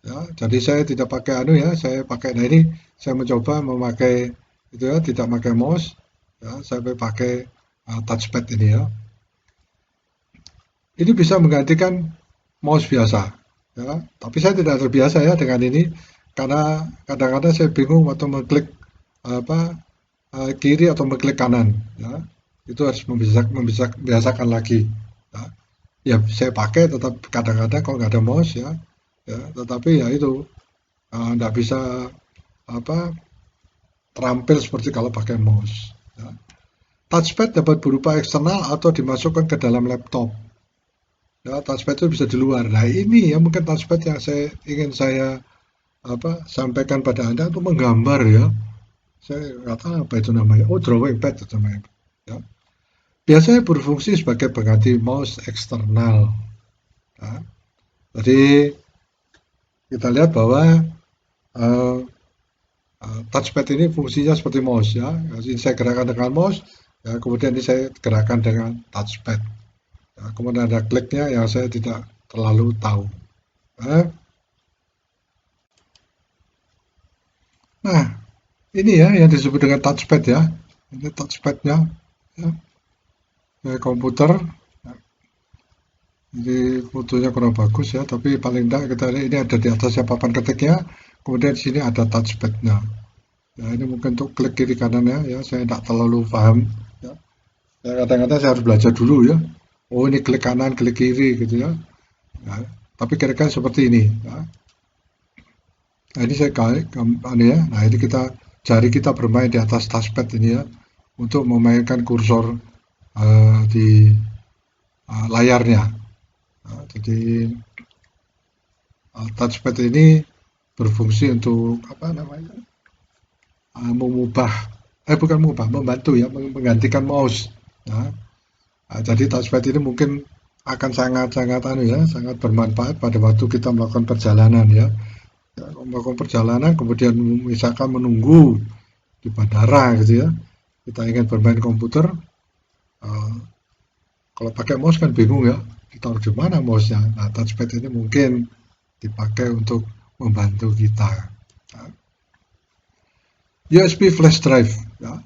Ya, jadi saya tidak pakai ya, saya pakai, nah ini saya mencoba memakai itu ya, tidak pakai mouse, ya, saya pakai touchpad ini ya. Ini bisa menggantikan mouse biasa, ya. Tapi saya tidak terbiasa ya dengan ini, karena kadang-kadang saya bingung waktu mengklik apa kiri atau mengklik kanan, ya. Itu harus membiasakan lagi. Ya. Ya saya pakai tetap kadang-kadang kalau nggak ada mouse ya, ya. Tetapi ya itu nggak bisa apa terampil seperti kalau pakai mouse. Ya. Touchpad dapat berupa eksternal atau dimasukkan ke dalam laptop. Ya, touchpad itu bisa di luar. Nah ini ya mungkin touchpad yang ingin saya sampaikan pada Anda untuk menggambar ya. Saya nggak tahu apa itu namanya. Oh, drawing pad itu namanya. Ya. Biasanya berfungsi sebagai pengganti mouse eksternal. Ya. Jadi kita lihat bahwa uh, touchpad ini fungsinya seperti mouse ya. Ini saya gerakan dengan mouse, ya, kemudian ini saya gerakan dengan touchpad. Ya, kemudian ada kliknya yang saya tidak terlalu tahu. Nah, ini ya yang disebut dengan touchpad ya. Ini touchpadnya ya. Komputer. Jadi fotonya kurang bagus ya, tapi paling tidak kita lihat ini ada di atasnya papan ketiknya, kemudian di sini ada touchpadnya. Ya, ini mungkin untuk klik kiri kanannya ya, saya tidak terlalu paham. Ya. Kadang-kadang saya harus belajar dulu ya. Oh ini klik kanan, klik kiri gitu ya. Ya, tapi kira-kira seperti ini. Ya. Nah ini saya klik, ya. Nah ini jari kita bermain di atas touchpad ini ya, untuk memainkan kursor di layarnya. Nah, jadi touchpad ini berfungsi untuk apa namanya, membantu ya, menggantikan mouse. Ya. Nah, jadi touchpad ini mungkin akan sangat bermanfaat pada waktu kita melakukan perjalanan ya. Melakukan perjalanan, kemudian misalkan menunggu di bandara gitu ya. Kita ingin bermain komputer, kalau pakai mouse kan bingung ya, ditaruh di mana mouse-nya. Nah, touchpad ini mungkin dipakai untuk membantu kita. Nah, USB flash drive. Ya.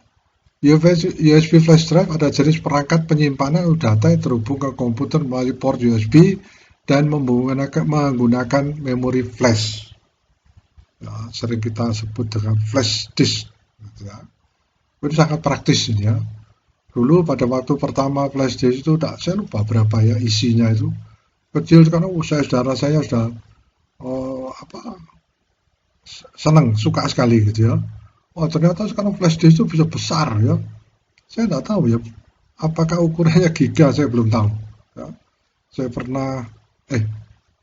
USB flash drive adalah jenis perangkat penyimpanan data yang terhubung ke komputer melalui port USB dan menggunakan memori flash. Ya, sering kita sebut dengan flash disk. Gitu ya. Itu sangat praktis ini ya. Dulu pada waktu pertama flash disk itu saya lupa berapa ya isinya itu. Kecil karena saudara saya sudah senang, suka sekali gitu ya. Oh ternyata sekarang flash disk itu bisa besar ya. Saya tidak tahu ya, apakah ukurannya giga, saya belum tahu. Ya. Saya pernah,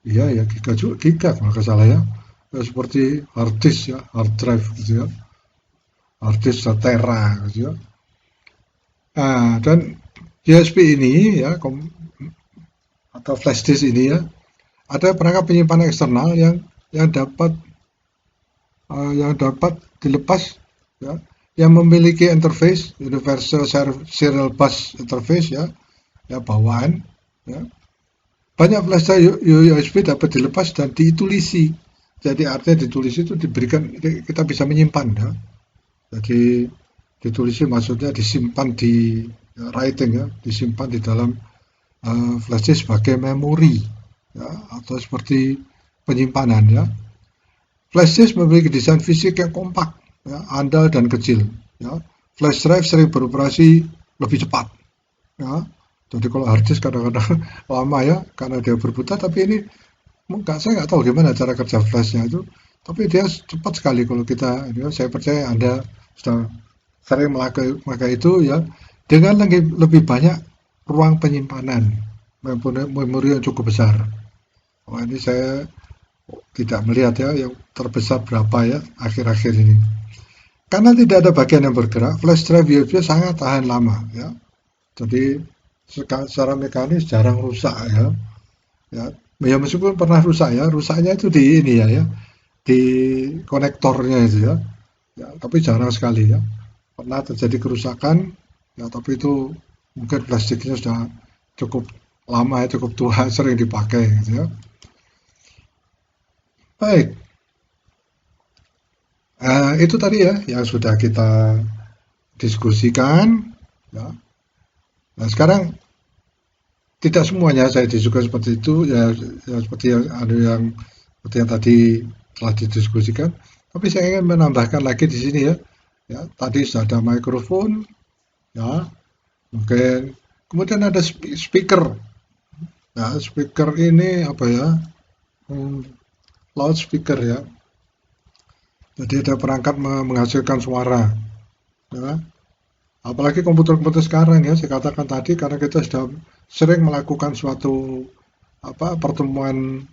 iya ya giga kalau nggak salah ya. Seperti hard disk ya, hard drive gitu ya. Hard disk tera gitu ya. Nah, dan USB ini ya, atau flash disk ini ya, ada perangkat penyimpanan eksternal yang dapat dilepas ya, yang memiliki interface Universal Serial Bus Interface ya bawaan ya. Banyak flash drive USB dapat dilepas dan ditulisi. Jadi artinya ditulisi itu diberikan, kita bisa menyimpan ya. Jadi ditulisi maksudnya disimpan di writing ya, disimpan di dalam flash disk sebagai memori ya, atau seperti penyimpanan ya. Flash disk memiliki desain fisik yang kompak, ya, andal dan kecil. Ya. Flash drive sering beroperasi lebih cepat. Ya. Jadi kalau hard disk kadang-kadang lama ya, karena dia berputar. Tapi ini saya nggak tahu gimana cara kerja flashnya itu. Tapi dia cepat sekali kalau kita. Ya, saya percaya Anda sudah sering memakai itu ya. Dengan lebih banyak ruang penyimpanan, memori yang cukup besar. Wah ini saya tidak melihat ya yang terbesar berapa ya akhir-akhir ini. Karena tidak ada bagian yang bergerak, flash drive USB sangat tahan lama ya. Jadi secara mekanis jarang rusak ya. Ya, ya meskipun pernah rusak ya, rusaknya itu di ini ya, di konektornya itu ya. Ya, tapi jarang sekali ya. Pernah terjadi kerusakan ya, tapi itu mungkin plastiknya sudah cukup lama ya, cukup tua, sering dipakai gitu ya. Baik, itu tadi ya yang sudah kita diskusikan ya. Nah, sekarang tidak semuanya saya disukai seperti itu ya, ya seperti yang ada yang seperti yang tadi telah didiskusikan. Tapi saya ingin menambahkan lagi di sini ya. Ya, tadi sudah ada mikrofon ya, mungkin kemudian ada speaker. Ya, speaker ini apa ya? Hmm, loudspeaker ya. Jadi ada perangkat menghasilkan suara. Ya. Apalagi komputer-komputer sekarang ya, saya katakan tadi karena kita sudah sering melakukan suatu pertemuan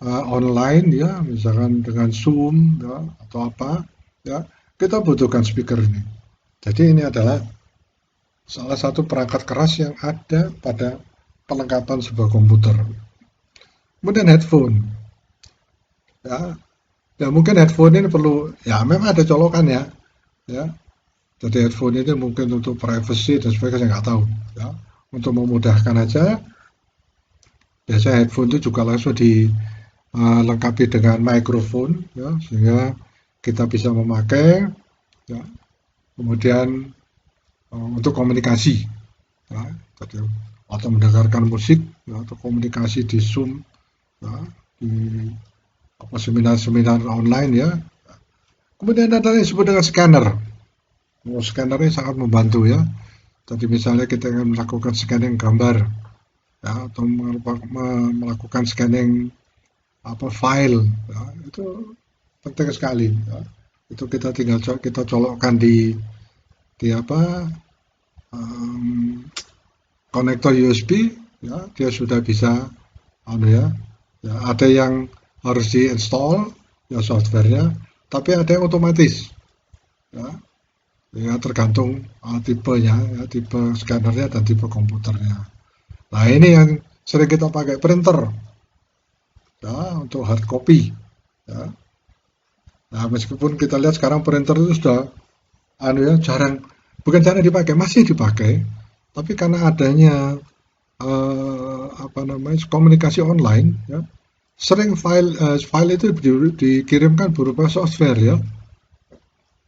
online ya, misalkan dengan Zoom ya, atau apa ya, kita butuhkan speaker ini. Jadi ini adalah salah satu perangkat keras yang ada pada perlengkapan sebuah komputer. Kemudian headphone ya, ya mungkin headphone ini perlu ya memang ada colokan ya, ya. Jadi headphone ini mungkin untuk privacy dan sebagainya saya nggak tahu ya. Untuk memudahkan aja, biasanya headphone itu juga langsung dilengkapi dengan mikrofon ya, sehingga kita bisa memakai ya. Kemudian untuk komunikasi ya, jadi, atau mendengarkan musik ya, atau komunikasi di Zoom ya, di seminar-seminar online ya. Kemudian ada yang disebut dengan scanner. Scanner ini sangat membantu ya. Jadi misalnya kita ingin melakukan scanning gambar ya, atau melakukan scanning file ya, itu penting sekali ya. Itu kita tinggal kita colokkan di um, konektor USB ya, dia sudah bisa ya, ya ada yang harus diinstal ya softwarenya, tapi ada yang otomatis ya, ya tergantung tipenya ya, tipe scannernya dan tipe komputernya. Nah ini yang sering kita pakai printer ya, untuk hard copy ya. Nah meskipun kita lihat sekarang printer itu sudah jarang, bukan jarang dipakai, masih dipakai, tapi karena adanya komunikasi online ya, sering file itu dikirimkan berupa software ya.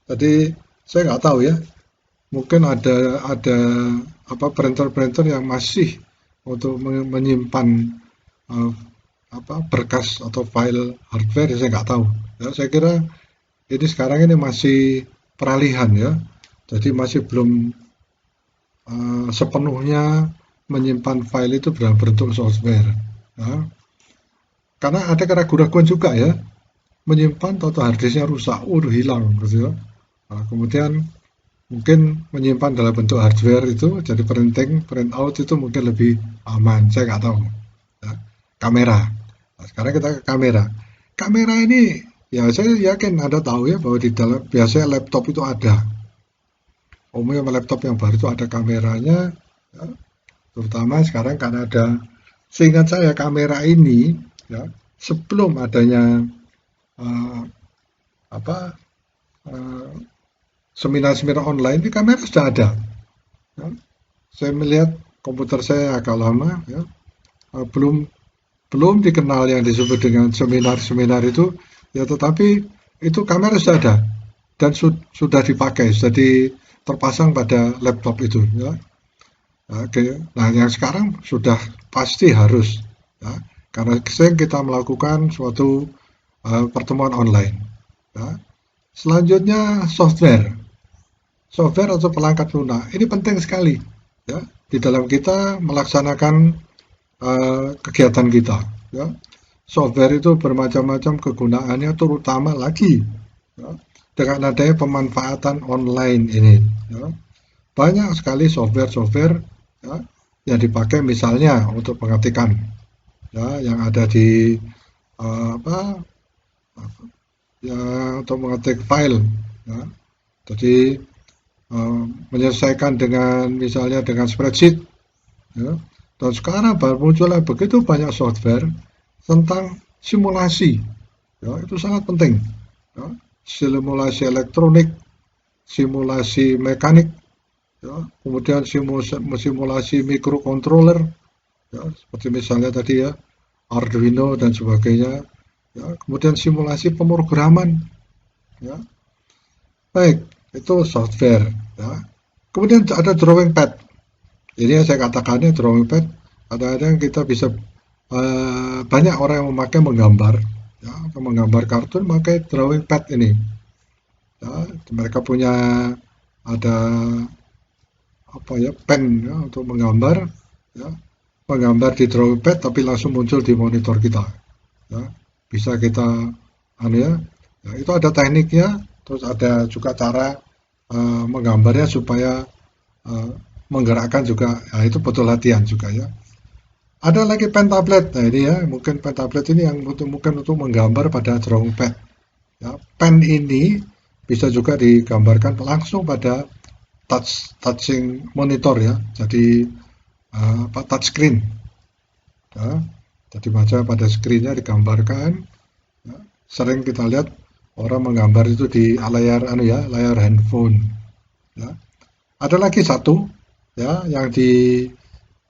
Jadi saya nggak tahu ya, mungkin ada printer-printer yang masih untuk menyimpan uh, berkas atau file hardware, saya nggak tahu ya. Saya kira ini sekarang ini masih peralihan ya, jadi masih belum sepenuhnya menyimpan file itu dalam bentuk software ya. Karena ada keraguan-keraguan juga ya, menyimpan atau harddisknya rusak, udah hilang gitu ya. Nah, kemudian mungkin menyimpan dalam bentuk hardware itu jadi printing, print out itu mungkin lebih aman, saya nggak tahu ya. Kamera, nah, sekarang kita ke kamera. Kamera ini ya saya yakin Anda tahu ya, bahwa di dalam biasanya laptop itu ada, umumnya laptop yang baru itu ada kameranya ya. Terutama sekarang karena ada, seingat saya kamera ini ya, sebelum adanya uh, apa uh, seminar-seminar online, di kamera sudah ada ya. Saya melihat komputer saya agak lama ya, belum belum dikenal yang disebut dengan seminar-seminar itu ya, tetapi itu kamera sudah ada dan sudah dipakai, jadi terpasang pada laptop itu ya. Oke, nah yang sekarang sudah pasti harus ya, karena sering kita melakukan suatu pertemuan online ya. Selanjutnya software, software atau perangkat lunak ini penting sekali ya, di dalam kita melaksanakan kegiatan kita ya. Software itu bermacam-macam kegunaannya, terutama lagi ya, dengan adanya pemanfaatan online ini ya. Banyak sekali software-software ya, yang dipakai misalnya untuk pengetikan ya, yang ada di apa ya, untuk mengetik file ya. Jadi menyelesaikan dengan misalnya dengan spreadsheet, ya. Dan sekarang baru munculnya begitu banyak software tentang simulasi, ya, itu sangat penting, ya. Simulasi elektronik, simulasi mekanik, ya, kemudian simulasi mikrocontroller, ya, seperti misalnya tadi ya Arduino dan sebagainya, ya, kemudian simulasi pemrograman, ya. Baik, itu software, ya. Kemudian ada drawing pad. Ini yang saya katakannya drawing pad. Kadang-kadang kita bisa banyak orang yang memakai menggambar, ya, menggambar kartun pakai drawing pad ini. Ya, mereka punya ada apa ya pen ya, untuk menggambar, ya, menggambar di drawing pad tapi langsung muncul di monitor kita, ya. Bisa kita anu ya, ya, itu ada tekniknya, terus ada juga cara menggambarnya supaya uh, menggerakkan juga, ya, itu butuh latihan juga ya. Ada lagi pen tablet, nah ini ya mungkin pen tablet ini yang mungkin untuk menggambar pada drawing pad, ya. Pen ini bisa juga digambarkan langsung pada touching monitor ya, jadi touch screen, ya. Jadi baca pada screennya digambarkan, ya. Sering kita lihat orang menggambar itu di layar layar handphone, ya. Ada lagi satu ya yang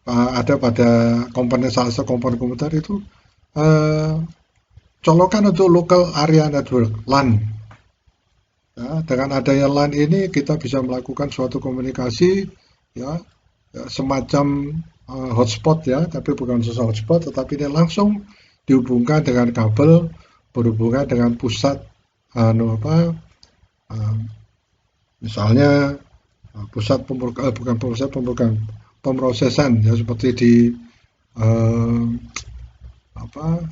ada pada komponen salah satu komponen komputer itu uh, colokan untuk local area network LAN. Ya, dengan adanya LAN ini kita bisa melakukan suatu komunikasi, ya, ya semacam hotspot ya, tapi bukan sesuatu hotspot, tetapi dia langsung dihubungkan dengan kabel berhubungan dengan pusat misalnya pusat pemrosesan ya, seperti di uh, apa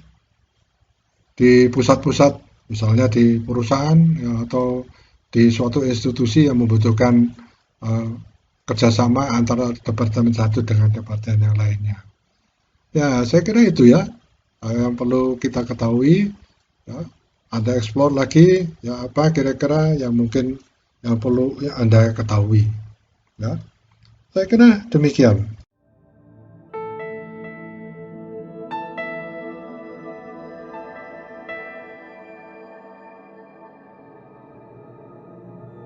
di pusat-pusat misalnya di perusahaan ya, atau di suatu institusi yang membutuhkan uh, kerjasama antara departemen satu dengan departemen yang lainnya. Ya, saya kira itu ya yang perlu kita ketahui. Ya, Anda explore lagi ya apa kira-kira yang mungkin yang perlu ya Anda ketahui. Ya, saya kira demikian.